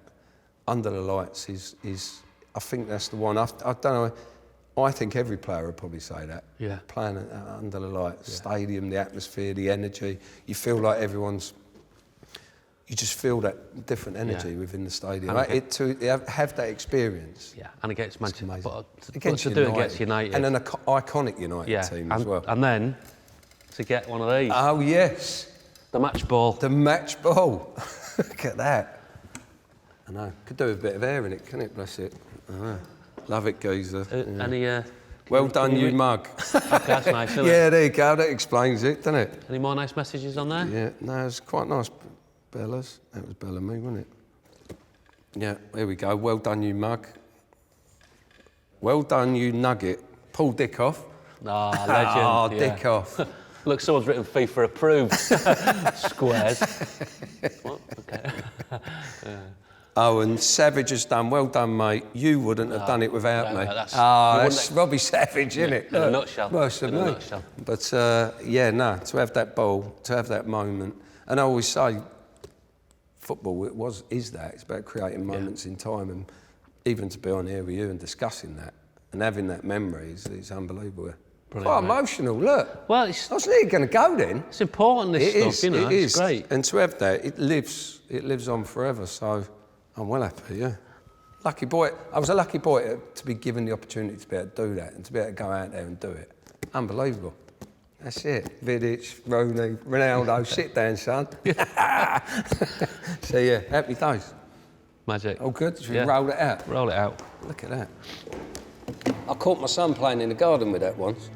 under the lights, is I think that's the one. I don't know. I think every player would probably say that. Yeah. Playing under the lights, stadium, the atmosphere, the energy. You feel like you just feel that different energy within the stadium. To have that experience. Yeah, and against Manchester United. To do it against United. And an iconic United team as well. And then to get one of these. Oh, yes. The match ball. The match ball. Look at that. I know. Could do with a bit of air in it, couldn't it? Bless it. I know. Love it, geezer. Any... well done, you mug. Okay, that's nice, isn't it? Yeah, there you go. That explains it, doesn't it? Any more nice messages on there? Yeah, no, it's quite nice. Bella's. That was Bella me, wasn't it? Yeah, there we go. Well done, you mug. Well done, you nugget. Paul Dickoff. Ah, legend. Oh, Dickoff. Look, someone's written FIFA approved. Squares. What? Okay. Oh, and Savage has done, well done, mate. You wouldn't have done it without me. That's Robbie Savage, isn't it? In a nutshell. Most of me. Nutshell. But, to have that ball, to have that moment. And I always say, football is that. It's about creating moments in time, and even to be on here with you and discussing that and having that memory is unbelievable. Quite emotional, look. Well, I was nearly going to go then. It's important, this stuff, you know. It's great. And to have that, it lives on forever. So I'm well happy, yeah. Lucky boy. I was a lucky boy to be given the opportunity to be able to do that and to be able to go out there and do it. Unbelievable. That's it. Vidic, Rooney, Ronaldo, sit down, son. So, yeah, happy days. Magic. All good? Should we roll it out? Roll it out. Look at that. I caught my son playing in the garden with that once.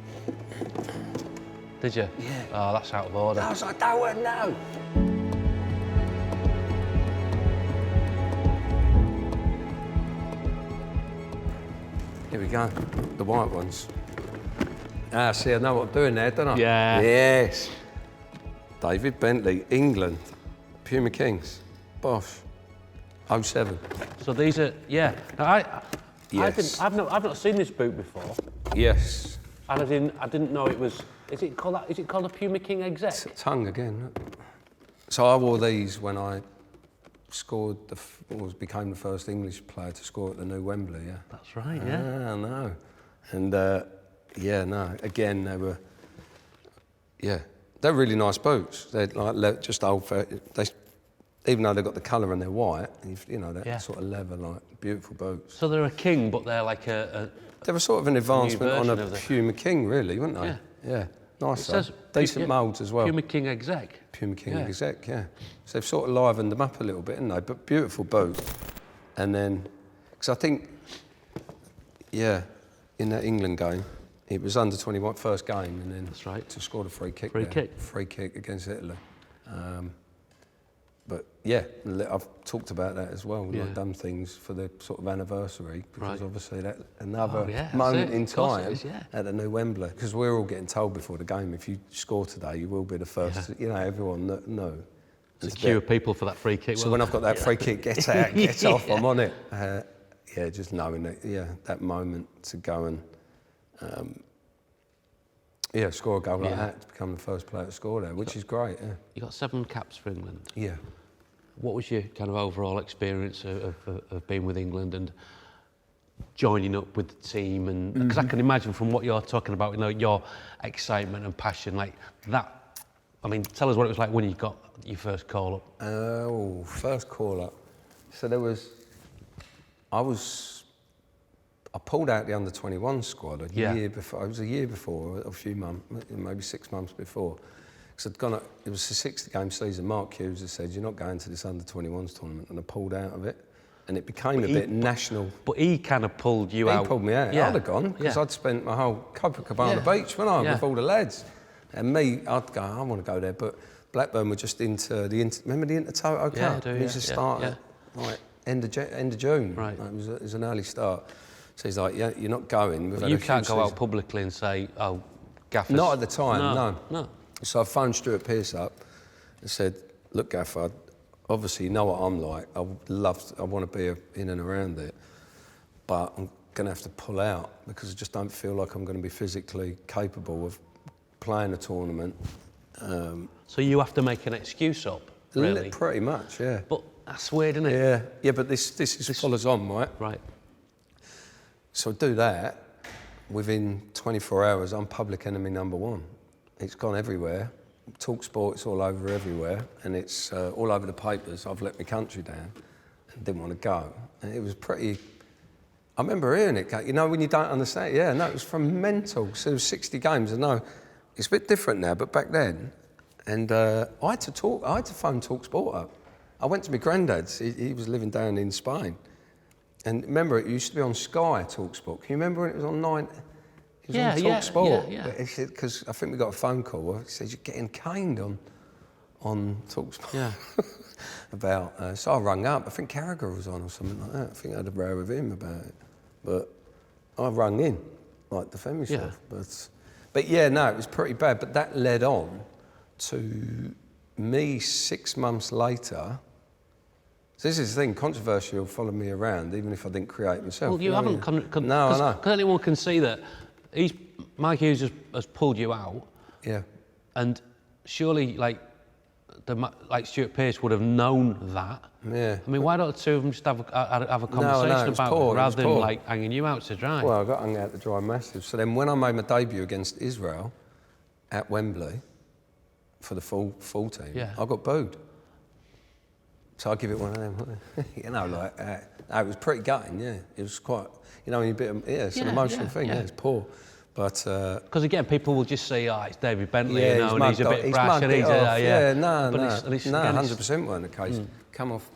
Did you? Yeah. Oh, that's out of order. I was like, I don't know. Here we go. The white ones. See, I know what I'm doing there, don't I? Yeah. Yes. David Bentley, England. Puma Kings. Bosh. 07. So these are, Now, I've not seen this boot before. Yes. And I didn't know it was. Is it called a Puma King exec? Tongue again. So I wore these when I scored became the first English player to score at the new Wembley. Yeah. That's right. Yeah. I know. And again they were. Yeah, they're really nice boots. They're like just old. Even though they've got the colour and they're white, you know, that sort of leather, like beautiful boots. So they're a King, but they're like a they were sort of an advancement on a of Puma King, really, weren't they? Yeah. Nice. Decent moulds as well. Puma King exec. Puma King exec, yeah. So they've sort of livened them up a little bit, haven't they? But beautiful boot. And then, because I think, in that England game, it was under 21 first game, and then that's right. To score the free kick. Free kick against Italy. But yeah, I've talked about that as well. Yeah. I've done things for the sort of anniversary, because Right. obviously that another that's moment it. in Of course it time is, yeah. at the new Wembley. Because we're all getting told before the game, if you score today, you will be the first. Yeah. You know, everyone know. It's a queue of people for that free kick. So when I've got that free kick, get out, get off, I'm on it. Yeah, just knowing that, that moment to go and score a goal like that, to become the first player to score there, which is great. Yeah. You got 7 caps for England. Yeah. What was your kind of overall experience of being with England and joining up with the team? And because I can imagine from what you're talking about, your excitement and passion, like that. I mean, tell us what it was like when you got your first call up. First call up. So I pulled out the under-21 squad a year before. It was a year before, a few months, maybe 6 months before. Because it was a 60-game season. Mark Hughes had said, "You're not going to this under-21s tournament," and I pulled out of it. And it became a bit national. But he kind of pulled you out. He pulled me out. Yeah. I'd have gone, because I'd spent my whole Copacabana beach, wouldn't I, with all the lads. And me, I'd go, I want to go there. But Blackburn were just into remember the Inter-Toto Cup? Yeah, I do, It used to start at like end of June. Right. Like, it was an early start. So he's like, "Yeah, you're not going." But you can't go out publicly and say, "Oh, gaffers." Not at the time, no. So I phoned Stuart Pearce up and said, "Look, Gaffer, obviously you know what I'm like. I want to be in and around it, but I'm going to have to pull out because I just don't feel like I'm going to be physically capable of playing a tournament." So you have to make an excuse up, really? Pretty much, yeah. But that's weird, isn't it? Yeah. But this follows on, right? Right. So I do that. Within 24 hours, I'm public enemy number 1. It's gone everywhere. Talk Sport, it's all over everywhere, and it's all over the papers. I've let my country down and didn't want to go. And it was pretty. I remember hearing it. When you don't understand. Yeah, no, it was from mental. So it was 60 games. I know it's a bit different now, but back then, and I had to phone Talk Sport up. I went to my granddad's. He was living down in Spain, and remember, it used to be on Sky Talk Sport. Can you remember when it was on 9? It was on Talk Sport. Yeah. Because I think we got a phone call. It says, "You're getting caned on Talk Sport." Yeah. About. So I rang up. I think Carragher was on or something like that. I think I had a row with him about it. But I rang in, like, defend myself. Yeah. But yeah, no, it was pretty bad. But that led on to me 6 months later. So this is the thing, controversy will follow me around, even if I didn't create it myself. Well, you haven't... No, I know. Because anyone can see that Mike Hughes has pulled you out. Yeah. And surely, like Stuart Pearce would have known that. Yeah. I mean, why don't the two of them just have a conversation about it rather than like hanging you out to dry? Well, I got hung out to dry massive. So then when I made my debut against Israel at Wembley for the full team, I got booed. So I'll give it one of them. It was pretty gutting, yeah. It was quite, it's an emotional thing, it's poor. But because again, people will just say, "Oh, it's David Bentley," and he's a bit brash, and he's 100% weren't the case. Come off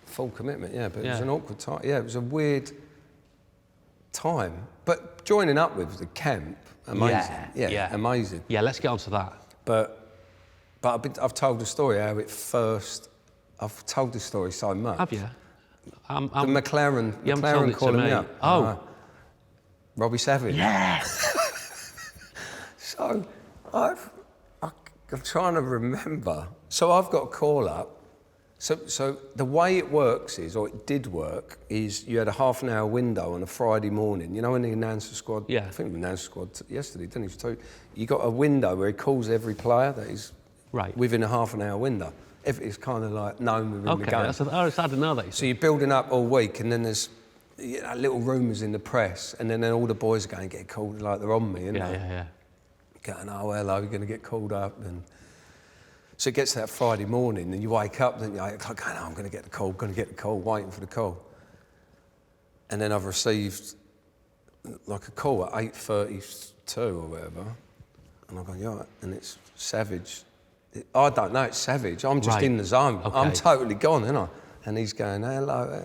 full commitment, but it was an awkward time. Yeah, it was a weird time. But joining up with the camp, amazing. Amazing. Yeah, let's get on to that. But I've told the story how it first. I've told this story so much. Have you? The McLaren calling me up. Robbie Savage. Yeah. So I'm trying to remember. So I've got a call up. So the way it works is, or it did work, is you had a half an hour window on a Friday morning. You know when the announcer squad, I think the announcer squad yesterday, didn't he? You got a window where he calls every player that is within a half an hour window. It's kind of like known within the game. I didn't know that. So you're building up all week, and then there's little rumours in the press, and then all the boys are going to get called, like they're on me, and going, "Oh, hello, you're going to get called up." And so it gets to that Friday morning, and you wake up, and you're like, "Oh, no, I'm going to get the call, waiting for the call." And then I've received like a call at 8:32 or whatever, and I'm going, "Yeah," and it's Savage. I don't know, it's Savage. I'm just in the zone. Okay. I'm totally gone, isn't I? And he's going, "Hello,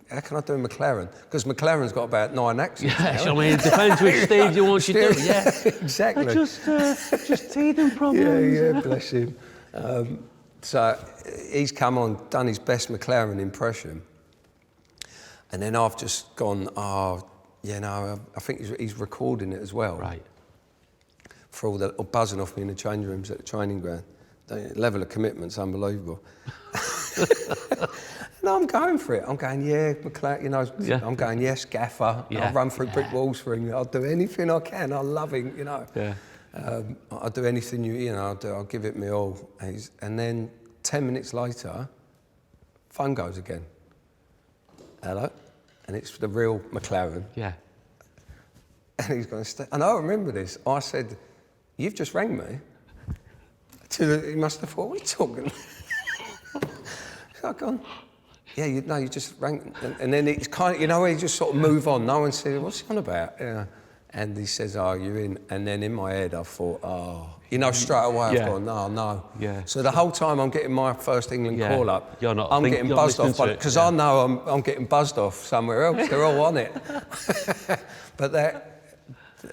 how can I do McLaren?" Because McLaren's got about 9 accents. Yeah, I mean, it depends which Steve you want you to do. Yeah, exactly. I just teething problems. Yeah, bless him. So he's come on, done his best McLaren impression, and then I've just gone, oh, you know, I think he's recording it as well. Right. For all the buzzing off me in the change rooms at the training ground. The level of commitment's unbelievable. No, I'm going for it. I'm going, yeah, McLaren, you know, I'm going, yes, gaffer. Yeah. I'll run through brick walls for him. I'll do anything I can. I love him, you know. Yeah. I'll do anything you know, I'll give it me all. And then 10 minutes later, phone goes again. Hello? And it's the real McLaren. Yeah. And he's going to stay. And I remember this. I said, you've just rang me. He must have thought, what are you talking? So I've gone, yeah, you just rang. And then it's kind of, you know, he just sort of move on. No one said, what's he on about? Yeah. And he says, oh, you're in. And then in my head, I thought, oh, you know, straight away I've gone, no. Yeah. So the whole time I'm getting my first England call up, I'm getting buzzed off, because I know I'm getting buzzed off somewhere else. They're all on it. But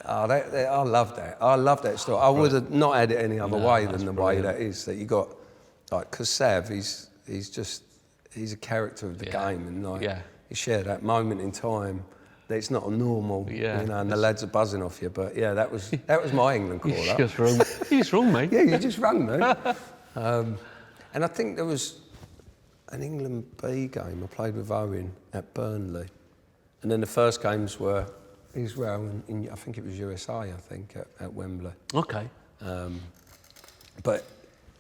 I love that. I love that story. I would have not had it any other way than the way that is. That you got, like, because Sav, he's a character of the game, and like you share that moment in time. That it's not a normal, you know, and the lads are buzzing off you. But yeah, that was my England call up. You just rung me. Yeah, you just rung me. And I think there was an England B game. I played with Owen at Burnley, and then the first games were Israel and I think it was USA. I think at Wembley. Okay. But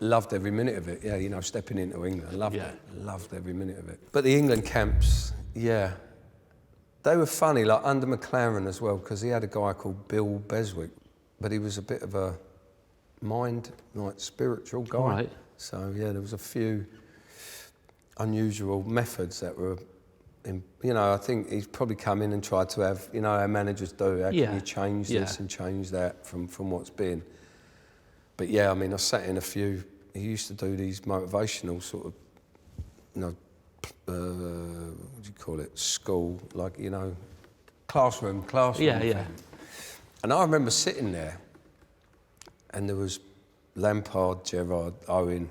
loved every minute of it. Yeah, you know, stepping into England, loved it. Loved every minute of it. But the England camps, they were funny. Like under McLaren as well, because he had a guy called Bill Beswick, but he was a bit of a spiritual guy. Right. So yeah, there was a few unusual methods that were. You know, I think he's probably come in and tried to have, you know, how managers do. How can you change this and change that from what's been? But yeah, I mean, I sat in a few. He used to do these motivational sort of, you know, what do you call it? School, like, you know, classroom. Yeah. And I remember sitting there, and there was Lampard, Gerrard, Owen,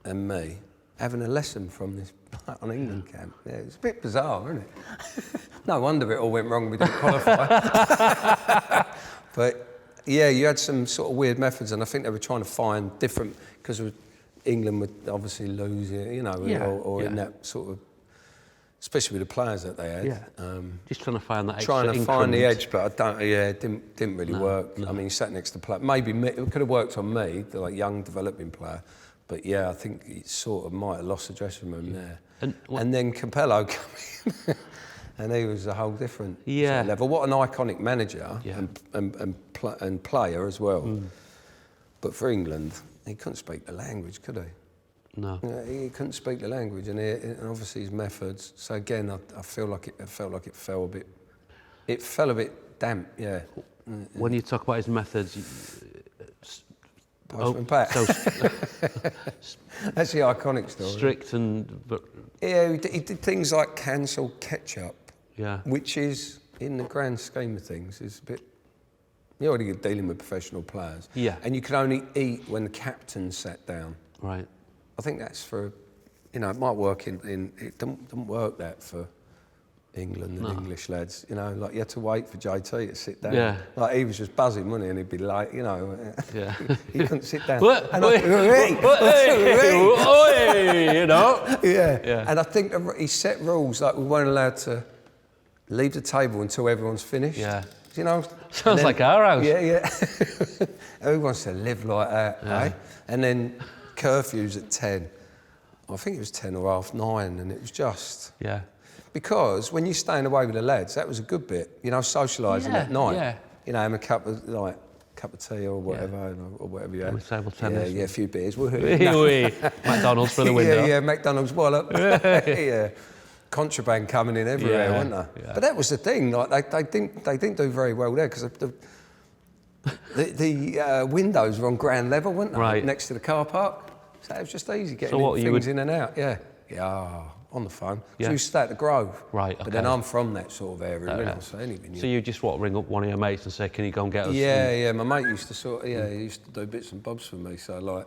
and me having a lesson from this on England camp. Yeah, it's a bit bizarre, isn't it? No wonder it all went wrong. We didn't qualify. But yeah, you had some sort of weird methods, and I think they were trying to find different, because England would obviously lose, you know, or in that sort of, especially with the players that they had. Yeah. Just trying to find that extra trying to increment. find the edge, but I don't. Yeah, it didn't really work. No. I mean, sat next to play. Maybe it could have worked on me, the like young developing player. But yeah, I think he sort of might have lost the dressing room there. And then Capello came in, and he was a whole different sort of level. What an iconic manager and player as well. But for England, he couldn't speak the language, could he? No. You know, he couldn't speak the language, and obviously his methods. So again, I feel like it felt like it fell a bit. It fell a bit damp, yeah. When you talk about his methods. Pat. That's the iconic story. Strict yeah, he did things like cancel ketchup. Yeah. Which is, in the grand scheme of things, is a bit. You're already dealing with professional players. Yeah. And you can only eat when the captain sat down. Right. I think that's for, you know, it might work in it doesn't work that for England and English lads, you know, like you had to wait for JT to sit down. Yeah. Like he was just buzzing, wasn't he? And he'd be like, you know, he couldn't sit down. You know? Yeah. And I think he set rules, like we weren't allowed to leave the table until everyone's finished. Yeah. You know? Sounds like our house. Yeah. Who wants to live like that, eh? And then curfews at 10. I think it was 10 or half 9, and it was just... Yeah. Because when you're staying away with the lads, that was a good bit, you know, socialising at night. Yeah. You know, having a cup of tea or whatever, or whatever you had. Table tennis. Yeah, a few beers. McDonald's for the window. Yeah, McDonald's wallop. Yeah. Contraband coming in everywhere, wasn't there? Yeah. But that was the thing, like they didn't do very well there, because the windows were on ground level, weren't they? Right. Next to the car park. So it was just easy getting things in and out. Yeah. On the phone. So you stay at the Grove. Right, okay. But then I'm from that sort of area, you know, so anything. So you just ring up one of your mates and say, can you go and get us? Yeah, my mate used to he used to do bits and bobs for me, so like,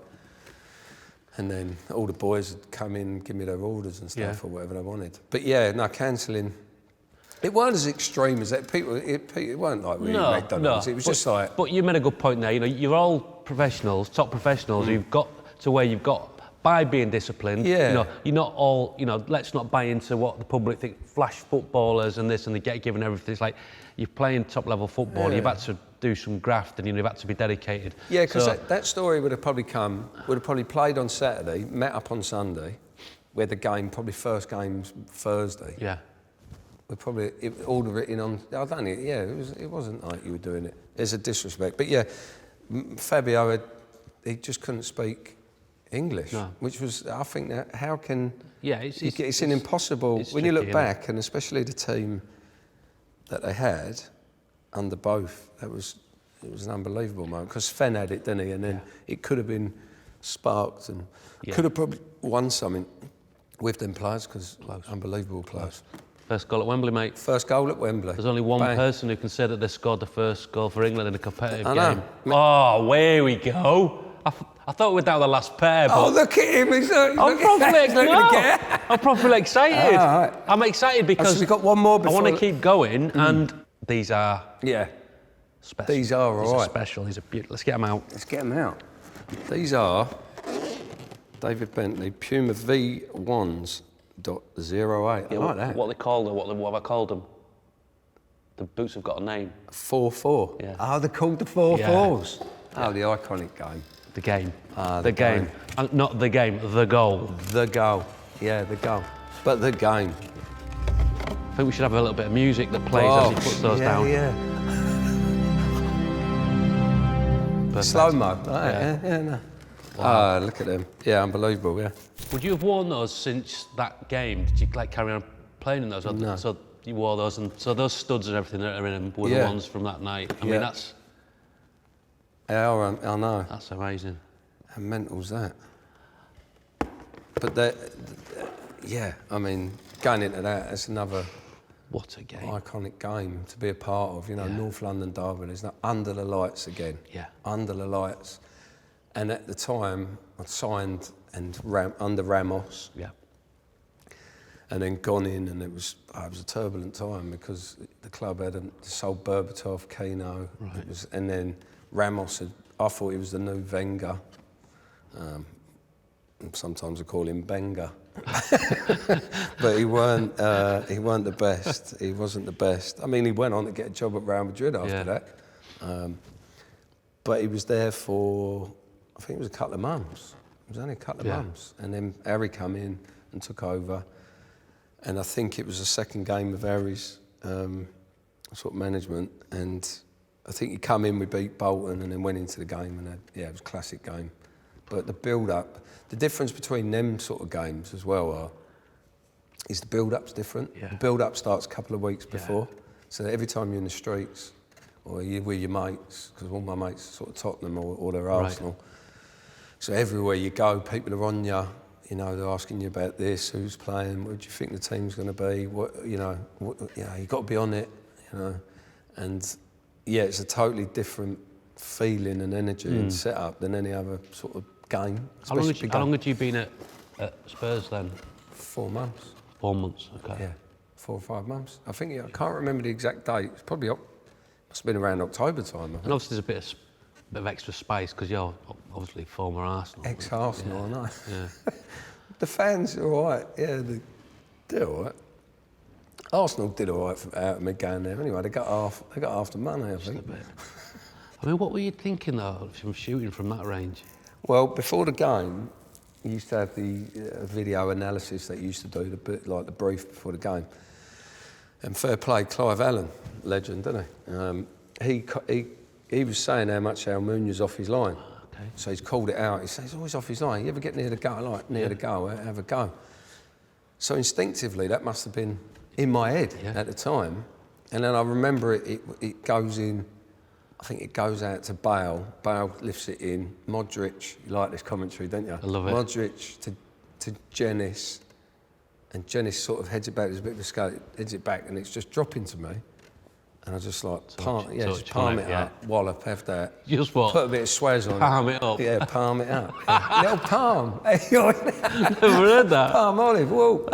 And then all the boys would come in, give me their orders and stuff or whatever they wanted. But yeah, no, cancelling. It weren't as extreme as that. It weren't like really McDonald's. It was just like. But you made a good point there. You know, you're all professionals, top professionals. Who've got to where you've got by being disciplined. Yeah. You know, you're not all. You know, let's not buy into what the public think. Flash footballers and this, and they get given everything. It's like you're playing top level football. You've had to do some graft, and you've had to be dedicated. Yeah, because that story would have probably played on Saturday, met up on Sunday, where the game, probably first game's Thursday. Yeah. We're probably all written on. I don't know. Yeah, it wasn't like you were doing it. There's a disrespect, but yeah, Fabio he just couldn't speak English, which was, I think, that how can it's an impossible when you look back, and especially the team that they had under both. It was an unbelievable moment because Fenn had it, didn't he? And then it could have been sparked and could have probably won something with them players because unbelievable players. First goal at Wembley, mate. First goal at Wembley. There's only one person who can say that they scored the first goal for England in a competitive game. Oh, where we go. I thought we were down the last pair, but... Oh, look at him. I'm properly excited. Right. I'm excited because we've got one more before. I want to keep going, and these are... special. These are all right. These are special. These are beautiful. Let's get them out. Let's get them out. These are David Bentley Puma V1s. .08. I like that. What they call them? What have I called them? The boots have got a name. FourFour. Yeah. Oh, they're called the FourFours. Oh, the iconic game. The game. The game. Not the game. The goal. The goal. Yeah, the goal. But the game. I think we should have a little bit of music that plays as he puts those down. Yeah. Slow mo. No. Wow. Look at them. Yeah, unbelievable. Yeah. Would you have worn those since that game? Did you carry on playing in those? No. So you wore those, and so those studs and everything that are in them were the ones from that night. I mean, that's. Yeah, I know. That's amazing. How mental's that? But I mean, going into that's another. What a game! Iconic game to be a part of. You know, North London derby. There's no under the lights again. Yeah. Under the lights. And at the time, I'd signed under Ramos. Yeah. And then gone in, and it was a turbulent time because the club had sold Berbatov, Keno. Right. And then Ramos I thought he was the new Wenger. Sometimes I call him Benga. But he weren't the best. He wasn't the best. I mean, he went on to get a job at Real Madrid after that. But he was there for, I think it was a couple of months. It was only a couple of months. And then Harry come in and took over. And I think it was the second game of Harry's sort of management. And I think he come in, we beat Bolton and then went into the game. And it was a classic game. But the build-up, the difference between them sort of games as well is the build-up's different. Yeah. The build-up starts a couple of weeks before. So that every time you're in the streets, or you're with your mates, because all my mates are sort of Tottenham or they're Arsenal. So everywhere you go, people are on you. You know, they're asking you about this, who's playing, what do you think the team's going to be? You've got to be on it. You know, and it's a totally different feeling and energy and setup than any other sort of game. How long had you been at Spurs then? 4 months. 4 months. Okay. Yeah, 4 or 5 months. I think I can't remember the exact date. It's probably must have been around October time. And obviously there's a bit of extra space because you're obviously former Arsenal. Ex-Arsenal, I know. Yeah. The fans are all right. Yeah, they're all right. Arsenal did all right out of me going there. Anyway, they got half the money, I think. I mean, what were you thinking though from shooting from that range? Well, before the game, you used to have the video analysis that you used to do, the brief before the game. And fair play, Clive Allen, legend, didn't he? He was saying how much Almunia's off his line. Okay. So he's called it out. He says he's always off his line. You ever get near the goal, the goal, have a go. So instinctively, that must have been in my head at the time. And then I remember it goes in. I think it goes out to Bale. Bale lifts it in. Modric, you like this commentary, don't you? I love it. Modric to Jenis. And Jenis sort of heads it back. There's a bit of a scale. Heads it back, and it's just dropping to me. And I just like, touch palm on it, it up, wallop, have that. Just what? Put a bit of swaz on Palm it up. Yeah, palm it up. Yeah. Little palm. Never heard that. Palm olive, whoa.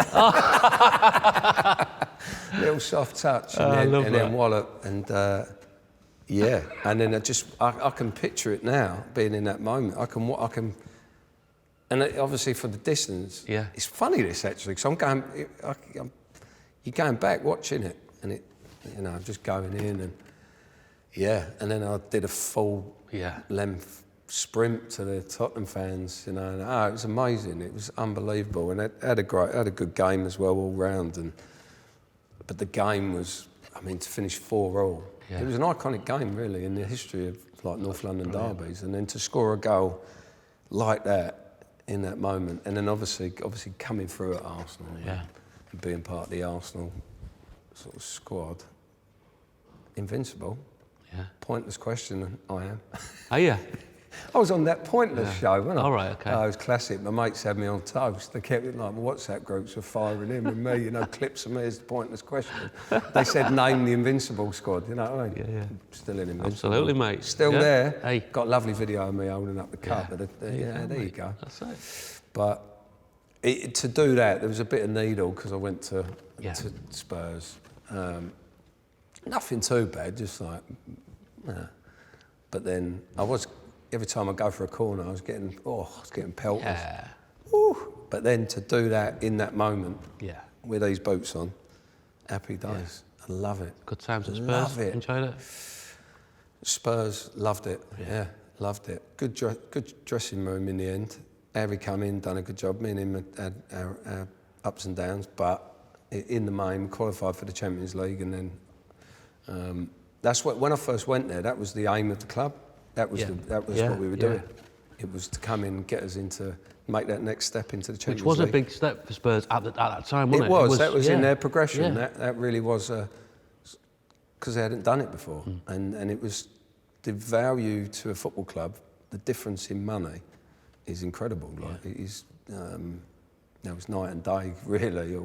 Little soft touch, and then wallop, and and then I can picture it now, being in that moment. I can, and obviously from the distance, it's funny this actually, because you're going back watching it, and it, I'm just going in, and and then I did a full length sprint to the Tottenham fans, and it was amazing. It was unbelievable, and I had a good game as well all round, but the game was, to finish 4-4. Yeah. It was an iconic game, really, in the history of like North London derbies, and then to score a goal like that in that moment, and then obviously coming through at Arsenal, and being part of the Arsenal sort of squad, invincible. Yeah. Pointless question, I am. Oh yeah. I was on that Pointless show, wasn't I? All right, okay. It was classic. My mates had me on toast. They kept it like my WhatsApp groups were firing in with me, clips of me as the Pointless question. They said, name the Invincible squad, you know what I mean? Yeah. Still in Invincible. Absolutely, mate. Still there. Hey. Got a lovely video of me holding up the cup. Yeah. There you go. That's it. But to do that, there was a bit of needle, because I went to Spurs. Nothing too bad, just like, But then every time I go for a corner, I was getting pelters. Yeah. Woo. But then to do that in that moment, with these boots on, happy days. I love it. Good times at Spurs. Love it. Enjoyed it. Spurs loved it. Yeah, loved it. Good dressing room in the end. Harry come in, done a good job. Me and him had our ups and downs, but in the main, qualified for the Champions League, and then that's when I first went there. That was the aim of the club. That was what we were doing. It was to come in, get us make that next step into the Champions League. Which was a big step for Spurs at that time, wasn't it? That was in their progression. That really was, because they hadn't done it before, and it was the value to a football club. The difference in money is incredible. Like it is, it was night and day really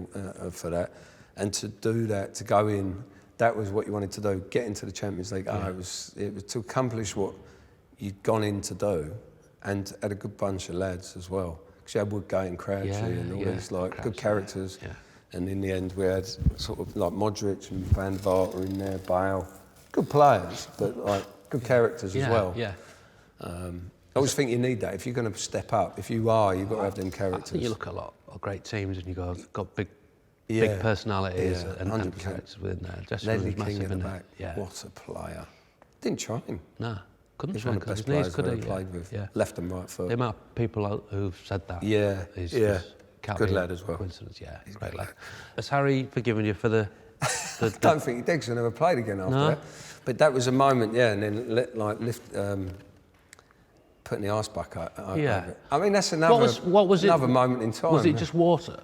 for that, and to do that, to go in. That was what you wanted to do, get into the Champions League. It was to accomplish what you'd gone in to do, and had a good bunch of lads as well. Because you had Woodgate and Crouchy and all these good characters. Yeah. And in the end, we had sort of like Modric and Van Vaart in there, Bale. Good players, but like good characters as well. Yeah. I always think you need that. If you're going to step up, you've got to have them characters. I think you look at a lot of great teams, and you've got big personalities and characters within there. Leslie King at the back. Yeah. What a player. Didn't try him. No, couldn't He's try one of the best players I've ever played with. Yeah. Left and right foot. The amount of people who've said that. Good lad as well. Coincidence, he's a great lad. Has Harry forgiven you for the I don't think he did, because I never played again after that. But that was a moment, and then putting the ice bucket over it. I mean, that's another moment in time. Was it just water?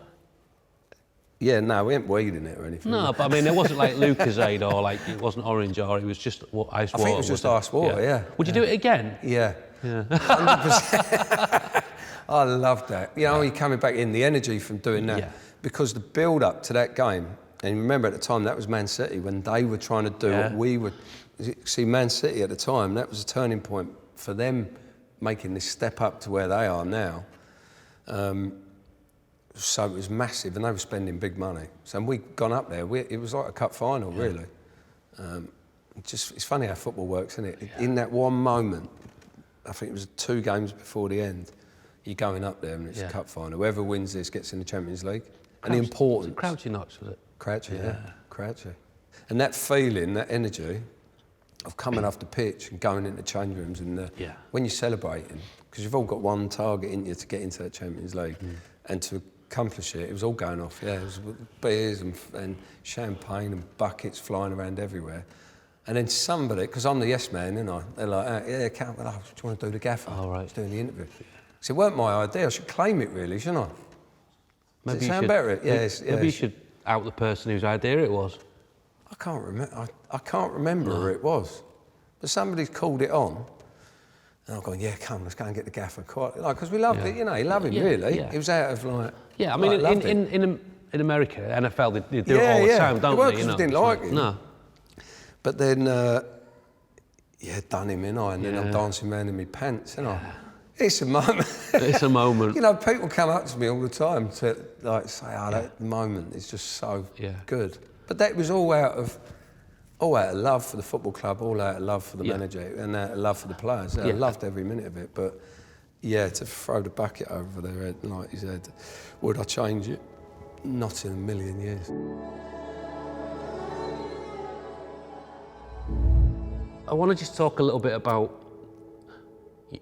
Yeah, no, we weren't weeding it or anything. No, but I mean, it wasn't like Lucozade, or like it wasn't orange, or it was just ice water. I think it was just ice water, yeah. Would you do it again? Yeah. 100%. I loved that. You're coming back in, the energy from doing that. Because the build-up to that game, and remember at the time, that was Man City, when they were trying to do what we were... See, Man City at the time, that was a turning point for them making this step up to where they are now. So it was massive, and they were spending big money. So we'd gone up there. It was like a cup final, really. It's funny how football works, isn't it? In that one moment, I think it was 2 games before the end, you're going up there and it's a cup final. Whoever wins this gets in the Champions League. And the importance... Crouchy Knox, was it? Crouchy, Crouchy. And that feeling, that energy of coming off the pitch and going into change rooms, and when you're celebrating, because you've all got one target in you to get into that Champions League, and to accomplish it was all going off. It was beers and champagne and buckets flying around everywhere. And then somebody, because I'm the yes man, they're like, do you want to do the gaffer? Oh, right. I was doing the interview. So it weren't my idea. I should claim it, really, shouldn't I? Maybe Does it sound better? Maybe you should out the person whose idea it was. I can't remember. I can't remember who it was. But somebody's called it on. And I'm going, come, let's go and get the gaffer. Because we loved it, you love him, really. It was out of like... Yeah, I mean, in America, NFL, they do it all the time, don't they? Because we didn't like him. No. But then, done him, innit? And then I'm dancing around in my pants, innit? It's a moment. It's a moment. You know, people come up to me all the time to like say, that moment is just so good. But that was all out of love for the football club, all out of love for the manager, and out of love for the players. I loved every minute of it. But to throw the bucket over their head, like you said, would I change it? Not in a million years. I want to just talk a little bit about,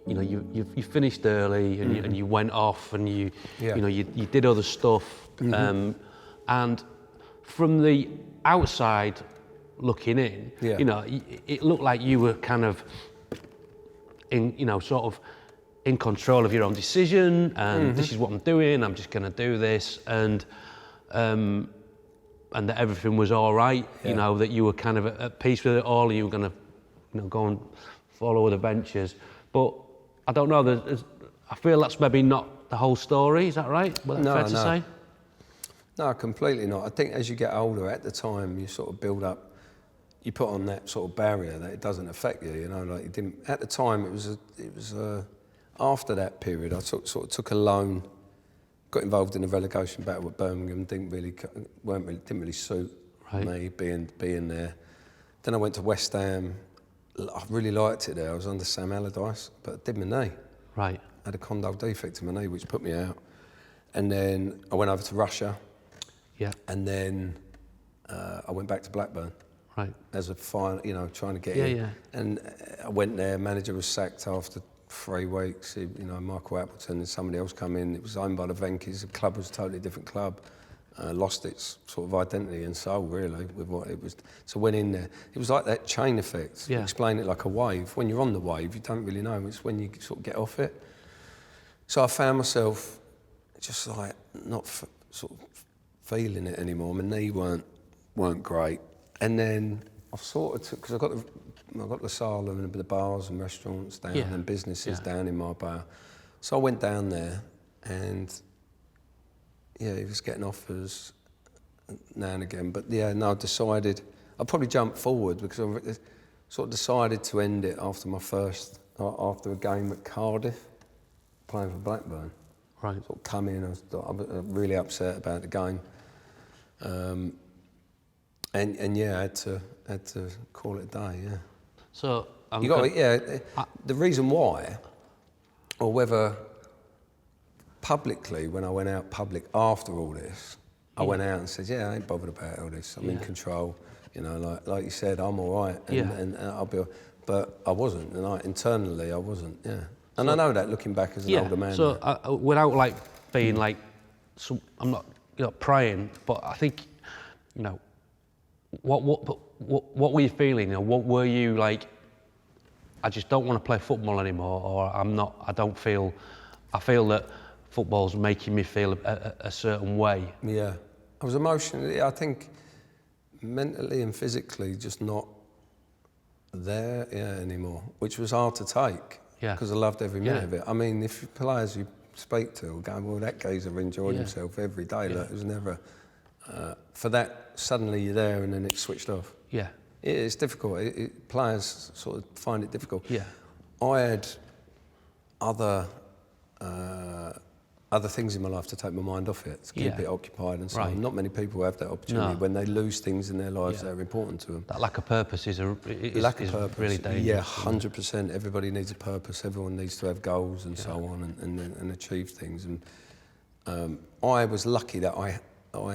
you know, you finished early and you went off and you did other stuff, and from the outside looking in, you know, it looked like you were kind of sort of in control of your own decision, and this is what I'm doing. I'm just going to do this, and that everything was all right. You know, that you were kind of at peace with it all. You were going to, go and follow the ventures. But I don't know. I feel that's maybe not the whole story. Is that right? Fair to say? No, completely not. I think as you get older, at the time, you sort of build up. You put on that sort of barrier that it doesn't affect you. You know, like you didn't. At the time, it was after that period. I sort of took a loan, got involved in a relegation battle with Birmingham. Didn't really suit me being there. Then I went to West Ham. I really liked it there. I was under Sam Allardyce, but I did my knee. Right. I had a condyle defect in my knee, which put me out. And then I went over to Russia. Yeah. And then I went back to Blackburn. Right. As a final, trying to get in. Yeah. And I went there. Manager was sacked after 3 weeks. Michael Appleton and somebody else come in. It was owned by the Venkis. The club was a totally different club. Lost its sort of identity and soul, really, with what it was. So went in there. It was like that chain effect. Yeah. Explain it like a wave. When you're on the wave, you don't really know. It's when you sort of get off it. So I found myself just like not sort of feeling it anymore. My knee weren't great. And then I sort of took, because I got the asylum and the bars and restaurants down and businesses down in Marbella. So I went down there and he was getting offers now and again. But I decided, I probably jumped forward because I sort of decided to end it after after a game at Cardiff, playing for Blackburn. Right. Sort of come in, I was really upset about the game. And I had to call it a day, So the reason why, or whether publicly, when I went out public after all this, I went out and said, I ain't bothered about all this. I'm in control. Like you said, I'm all right, and I'll be. But I wasn't, and internally I wasn't. And I know that looking back as an older man. So without like being like, I'm not prying, but I think, what were you feeling? What were you like? I just don't want to play football anymore, or I feel that football's making me feel a certain way. Yeah, I was emotionally, I think, mentally and physically just not there anymore, which was hard to take. Because I loved every minute of it. I mean, if players you speak to go, well, that geezer enjoyed himself every day. Like, it was never for that. Suddenly you're there, and then it's switched off. Yeah, it's difficult. Players sort of find it difficult. Yeah, I had other things in my life to take my mind off it, to keep it occupied and so on. Not many people have that opportunity when they lose things in their lives that are important to them. That lack of purpose is really dangerous. Yeah, 100%. Everybody needs a purpose. Everyone needs to have goals and so on and achieve things. And I was lucky that I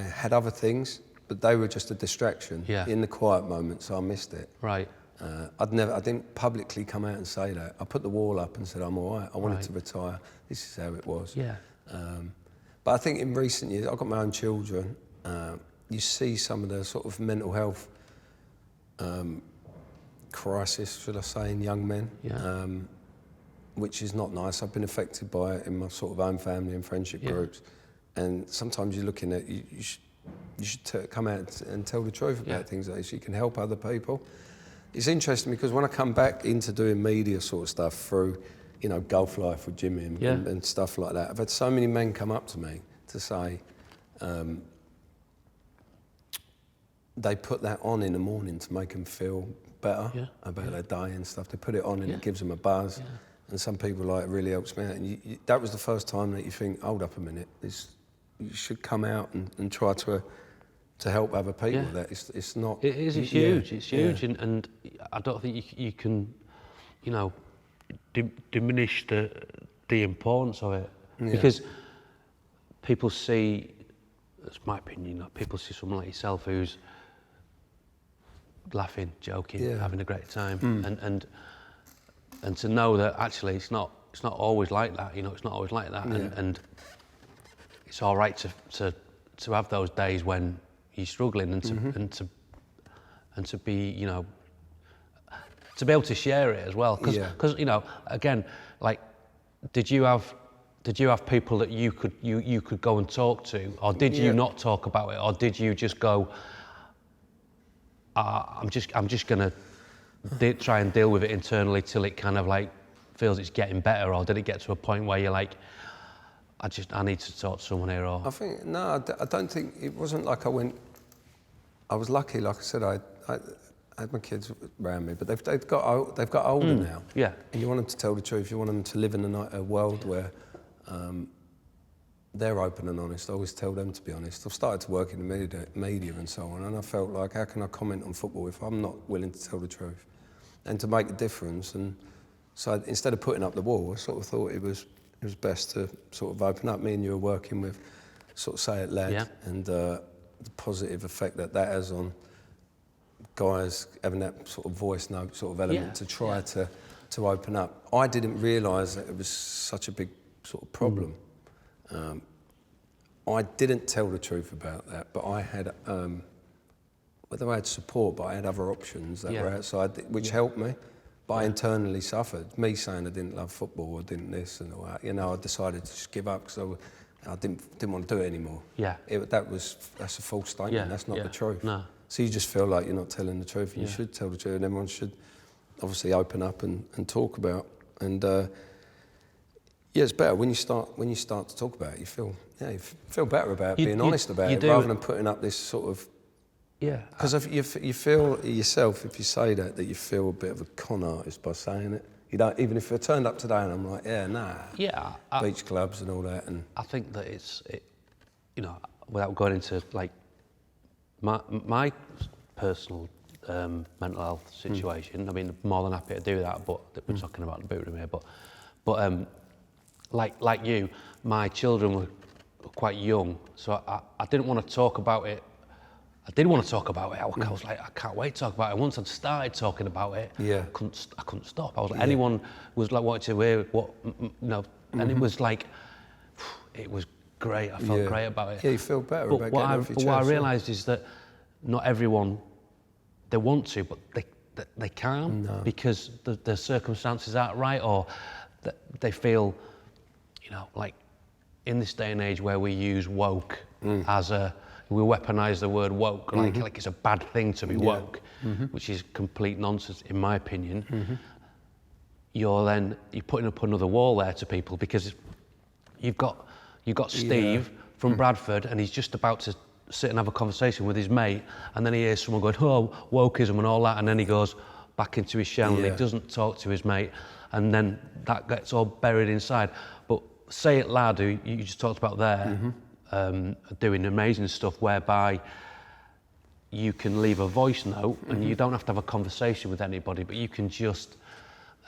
had other things, but they were just a distraction in the quiet moments, so I missed it. Right. I didn't publicly come out and say that. I put the wall up and said, I'm all right. I wanted to retire. This is how it was. Yeah. But I think in recent years, I've got my own children. You see some of the sort of mental health crisis, should I say, in young men, which is not nice. I've been affected by it in my sort of own family and friendship groups. And sometimes you're looking at, you should come out and tell the truth about things like this. You can help other people. It's interesting because when I come back into doing media sort of stuff through, Golf Life with Jimmy and stuff like that, I've had so many men come up to me to say, they put that on in the morning to make them feel better about their day and stuff. They put it on and it gives them a buzz. Yeah. And some people like, it really helps me out. And that was the first time that you think, hold up a minute, you should come out and try to help other people. Yeah. That it's not. It is. It's huge. It's huge, and I don't think you can, you know, diminish the importance of it because people see. That's my opinion. You know, people see someone like yourself who's laughing, joking, having a great time, and to know that actually it's not always like that. You know, it's not always like that, and it's all right to have those days when you're struggling and to be, you know, to be able to share it as well. Because you know, again, like, did you have people that you could go and talk to, or did you not talk about it, or did you just go, I'm just gonna try and deal with it internally till it kind of like feels it's getting better, or did it get to a point where you're like, I need to talk to someone here? Or I think no, I don't think it wasn't like I went. I was lucky, like I said, I had my kids around me, but they've got older now. Yeah. And you want them to tell the truth. You want them to live in a world where they're open and honest. I always tell them to be honest. I've started to work in the media and so on, and I felt like, how can I comment on football if I'm not willing to tell the truth and to make a difference? And so instead of putting up the wall, I sort of thought it was best to sort of open up. Me and you were working with sort of Say It Lad, and the positive effect that has on guys having that sort of voice note sort of element to try to open up. I didn't realise that it was such a big sort of problem. I didn't tell the truth about that, but I had, whether I had support, but I had other options that were outside, which helped me. But I internally suffered. Me saying I didn't love football, or didn't this and all that. You know, I decided to just give up because I didn't want to do it anymore. Yeah. That's a false statement. That's not the truth. No. So you just feel like you're not telling the truth, and you should tell the truth, and everyone should obviously open up and talk about. And it's better when you start to talk about it. You feel better about being honest about it, rather than putting up this sort of. Yeah. Because if you feel yourself, if you say that you feel a bit of a con artist by saying it. You don't, even if I turned up today and I'm like, beach clubs and all that. And I think that you know, without going into like my personal mental health situation, I mean, more than happy to do that, but we're talking about the boot room here. But like you, my children were quite young, so I didn't want to talk about it. I did want to talk about it. I was like, I can't wait to talk about it. Once I'd started talking about it, I couldn't stop. I was like, anyone was like wanting to hear what, you know, and it was like, it was great. I felt great about it. Yeah, you feel better about getting off your chest. But what I realised is that not everyone, they want to, but they can't because the circumstances aren't right, or they feel, you know, like in this day and age where we use woke as we weaponise the word woke, like it's a bad thing to be woke, which is complete nonsense in my opinion. You're putting up another wall there to people, because you've got Steve from Bradford, and he's just about to sit and have a conversation with his mate, and then he hears someone going, oh, wokeism and all that, and then he goes back into his shell and he doesn't talk to his mate, and then that gets all buried inside. But Say It Lad, who you just talked about there, doing amazing stuff whereby you can leave a voice note and you don't have to have a conversation with anybody, but you can just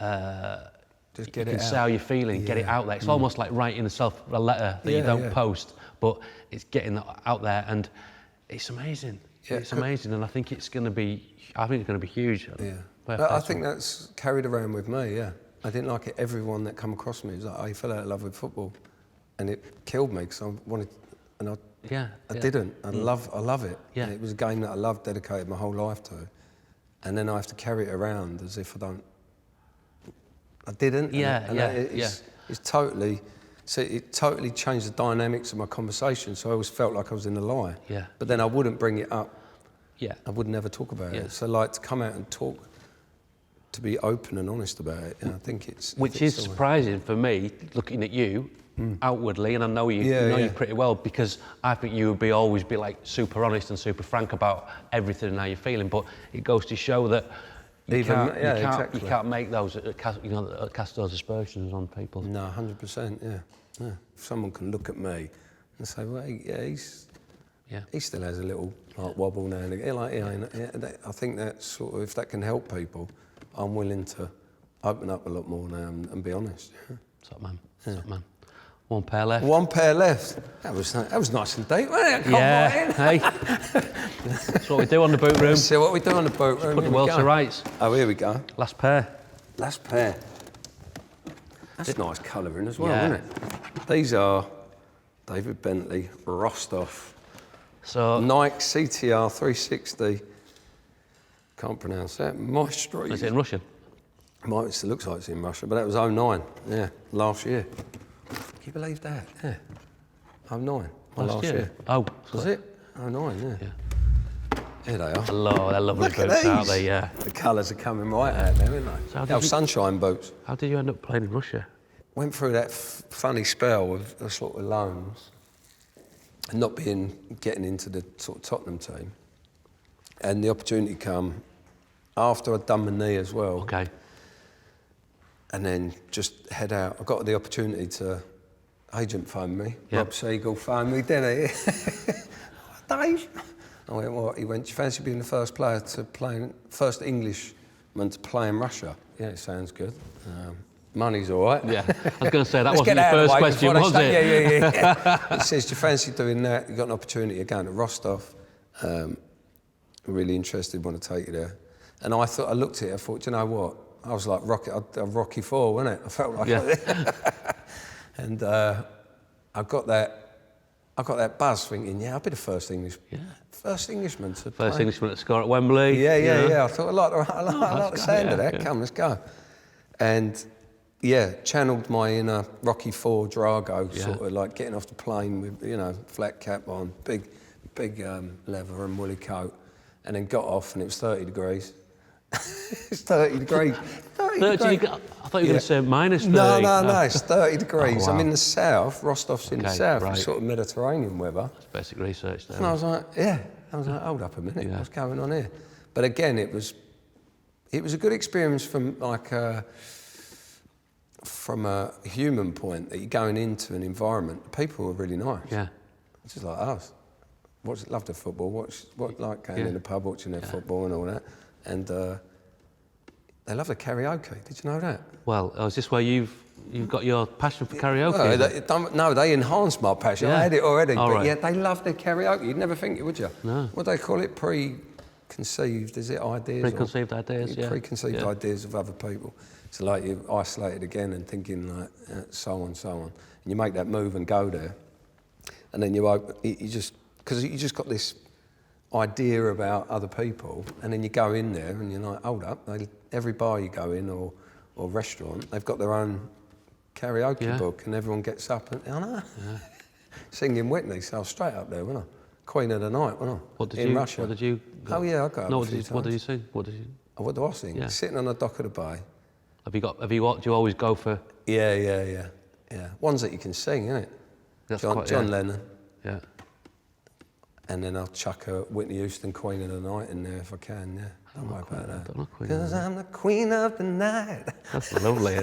get it out. Say how you're feeling, get it out there. It's almost like writing yourself a letter that you don't post, but it's getting that out there, and it's amazing. It's amazing, and I think it's going to be huge. I think that's carried around with me. I didn't like it. Everyone that come across me was like, "Oh, you fell out of love with football," and it killed me because I wanted, and I didn't. I love it. Yeah. And it was a game that I loved, dedicated my whole life to, and then I have to carry it around as if I didn't. It's totally. So it totally changed the dynamics of my conversation. So I always felt like I was in a lie. Yeah. But then I wouldn't bring it up. Yeah. I would never talk about it. So like to come out and talk, to be open and honest about it. And I think it's. Which is surprising for me, looking at you, outwardly, and I know you know you pretty well, because I think you would always be like super honest and super frank about everything and how you're feeling. But it goes to show that you can't make those, cast those aspersions on people. No, 100%. Yeah. If someone can look at me and say, well, he still has a little like wobble now and again. I think that sort of, if that can help people, I'm willing to open up a lot more now and be honest. Top man. Top man. One pair left. One pair left. That was nice and deep, wasn't it? Hey. That's what we do on the boot room. See what we do on the boot room. Put the world to rights. Oh, here we go. Last pair. Last pair. That's nice colouring as well, isn't it? These are David Bentley Rostov. So Nike CTR 360. Can't pronounce that. Moisturiser. Is it in Russian? It looks like it's in Russia, but that was 09. Yeah, last year. Can you believe that? Yeah. 09. Last year. Oh, was it? 09, yeah. Here they are. Hello, they're lovely boots, aren't they? Yeah. The colours are coming right out there, aren't they? Sunshine boots. How did you end up playing in Russia? Went through that funny spell with the sort of loans and not getting into the sort of Tottenham team. And the opportunity come after I'd done my knee as well. Okay. And then just head out. I got the opportunity to, agent phoned me, Rob Siegel phoned me, didn't he? Dave. I went, what? He went, do you fancy being the first first Englishman to play in Russia? Yeah, it sounds good. Money's all right. Yeah, I was going to say, that wasn't your first question, was it? Yeah. He says, do you fancy doing that? You've got an opportunity of going to Rostov. Really interested, want to take you there. And I looked at it, I thought, you know what? I was like Rocky Four, wasn't it? I felt like and I got that buzz thinking, I'll be the first Englishman to play. First Englishman to score at Wembley. Yeah. I thought, I like the sound of that. Come, let's go. And channeled my inner Rocky Four Drago, sort of like getting off the plane with, flat cap on, big leather and woolly coat, and then got off and it was 30 degrees. It's 30 degrees. 30 degrees. I thought you were going to say minus 30. No, it's 30 degrees. Oh, wow. I'm in the south, Rostov's in the south, right. It's sort of Mediterranean weather. That's basic research there. And I was like, hold up a minute, what's going on here? But again, it was a good experience from a human point, that you're going into an environment, people were really nice. Yeah. It's just like us. Love the football, like going in the pub, watching their football and all that. And they love the karaoke. Did you know that? Well, is this where you've got your passion for karaoke? No, they enhanced my passion. I had it already. Right. They love their karaoke. You'd never think it, would you? No. What do they call it? Preconceived, is it ideas? Preconceived ideas, yeah. Preconceived ideas of other people. So like you're isolated again and thinking like so on. And you make that move and go there. And then because you just got this idea about other people, and then you go in there and you're like, hold up, every bar you go in or restaurant, they've got their own karaoke book, and everyone gets up and singing Whitney, so I was straight up there, wasn't I? Queen of the Night, wasn't I? In Russia. What did you? Oh yeah, I got up a few times. What did you sing? What do I sing? Yeah. Sitting on the dock of the bay. Do you always go for? Yeah. Ones that you can sing, innit? John Lennon. Yeah. And then I'll chuck a Whitney Houston Queen of the Night in there if I can, Don't worry about that. Because I'm the Queen of the Night. That's lovely.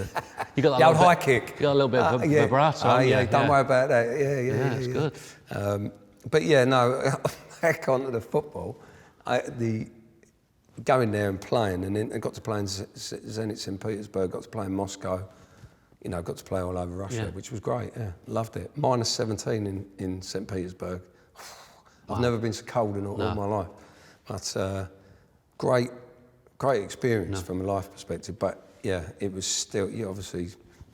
You got that old high kick. You got a little bit of vibrato. Don't worry about that. Yeah, that's good. But back onto the football. Going there and playing, and then I got to play in Zenit St. Petersburg, got to play in Moscow, got to play all over Russia, which was great, loved it. Minus 17 in St. Petersburg. I've never been so cold in all my life. But great experience from a life perspective. But it was still, obviously,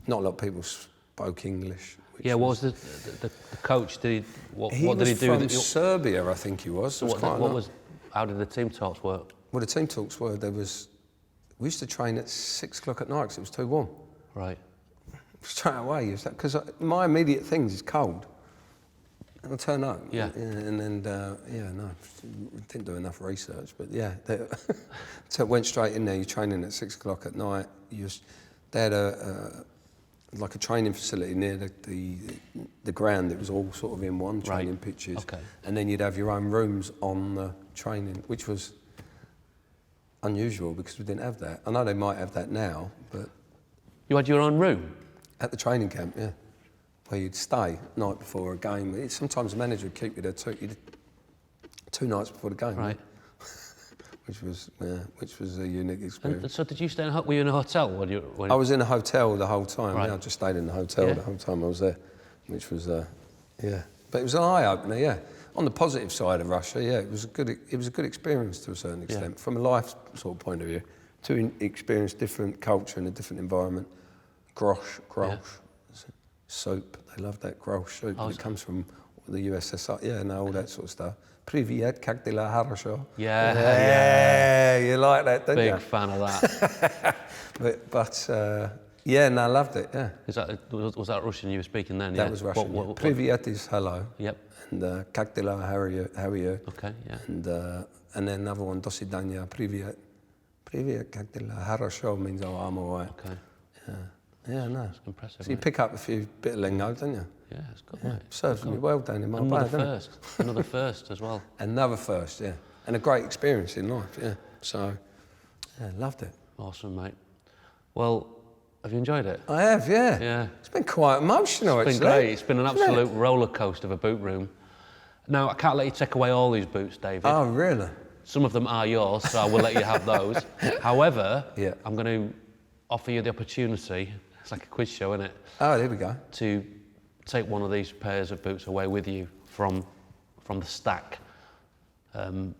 not a lot of people spoke English. What was the coach? What did he do? He was from Serbia, I think he was. How did the team talks work? Well, the team talks were, we used to train at 6 o'clock at night because it was too warm. Right. Straight away, because my immediate things is cold. And I turn up. Yeah. And then, didn't do enough research, but so it went straight in there. You're training at 6 o'clock at night. They had like a training facility near the ground. It was all sort of in one, training pitches. Okay. And then you'd have your own rooms on the training, which was unusual because we didn't have that. I know they might have that now, but... You had your own room? At the training camp, yeah. Where you'd stay night before a game. Sometimes the manager would keep you there two nights before the game. Right. Which was a unique experience. And so did you stay were you in a hotel? I was in a hotel the whole time. Right. Yeah, I just stayed in the hotel the whole time I was there, which was, yeah. But it was an eye-opener, yeah. On the positive side of Russia, yeah, it was a good experience to a certain extent, from a life sort of point of view, to experience different culture in a different environment. Grosh, soup. They love that grosh soup. It comes from the USSR. Yeah, no, all that sort of stuff. Привет, как дела, хорошо? Yeah, you like that, don't you? Big fan of that. but yeah, no, I loved it, yeah. Was that Russian you were speaking then? That was Russian. Привет is hello. Yep. And как дела, how are you? Okay, yeah. And then another one, до свидания, привет. Привет, как дела, хорошо means, oh, I'm all right. Okay. Yeah, no. That's impressive. So you pick up a few bit of lingo, don't you? Yeah, it's good, mate. Serves me well down in my blood, doesn't it? Another first as well. Another first, yeah. And a great experience in life, yeah. So, yeah, loved it. Awesome, mate. Well, have you enjoyed it? I have, yeah. Yeah. It's been quite emotional, It's been great. It's been an absolute roller coaster of a boot room. Now, I can't let you take away all these boots, David. Oh, really? Some of them are yours, so I will let you have those. However, yeah. I'm going to offer you the opportunity, it's like a quiz show, isn't it? Oh, there we go. To take one of these pairs of boots away with you from the stack.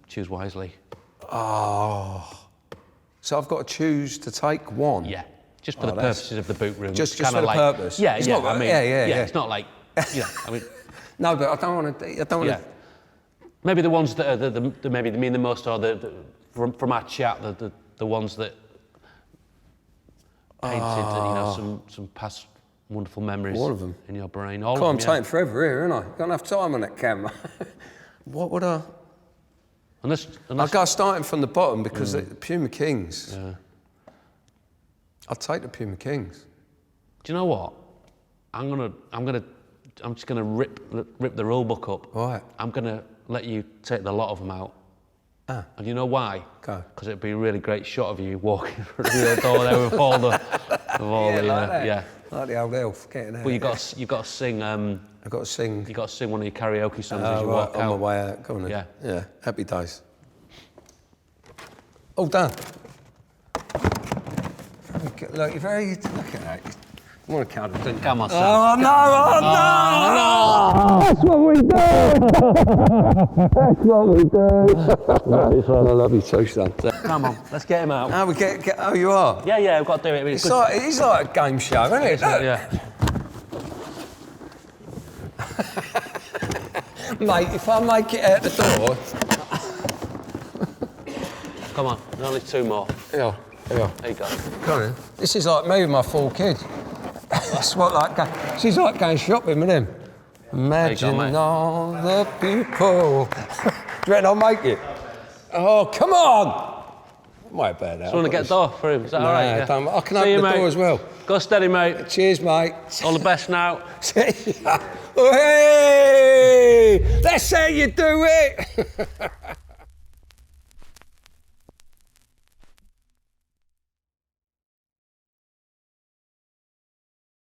Choose wisely. Oh. So I've got to choose to take one? Yeah. Just for the purposes of the boot room. Just for the purpose? Yeah, it's yeah. Not, I mean, yeah. It's not like, you know, I mean... No, but I don't want to... Maybe the ones that are the maybe mean the most are from our chat, the ones that painted some past wonderful memories. All of them. In your brain. I'm taking forever here, aren't I? Got enough time on that camera. What would I... Unless I'll go starting from the bottom because the Puma Kings. Yeah. I'll take the Puma Kings. Do you know what? I'm just gonna rip the rule book up. Right. I'm gonna let you take the lot of them out. Ah. And you know why? Go. Because it'd be a really great shot of you walking through the door there with all the, like the old elf getting out. Well, you got to sing. I've got to sing. You got to sing one of your karaoke songs as you walk out. On my way out. Go on then. Yeah. Happy days. All done. Look, you're very. Look at that. I want to count it, didn't you? Come on, son. Oh no! That's what we do. That's what we do. I love you too, son. Come on, let's get him out. Oh, we get. Oh, you are. Yeah, we've got to do it. It is like a game show, isn't it? Yeah. Mate, if I make it out the door. Come on, there's only two more. Yeah. There you go. Come on. This is like me with my 4 kids. That's what she's like going shopping with him. Imagine all the people. Do you reckon I'll make it? Oh, come on! Might bear that. Do you want to get the door for him? Is that all right? Yeah. I can open the door as well. Go steady, mate. Cheers, mate. All the best now. Hey! That's how you do it!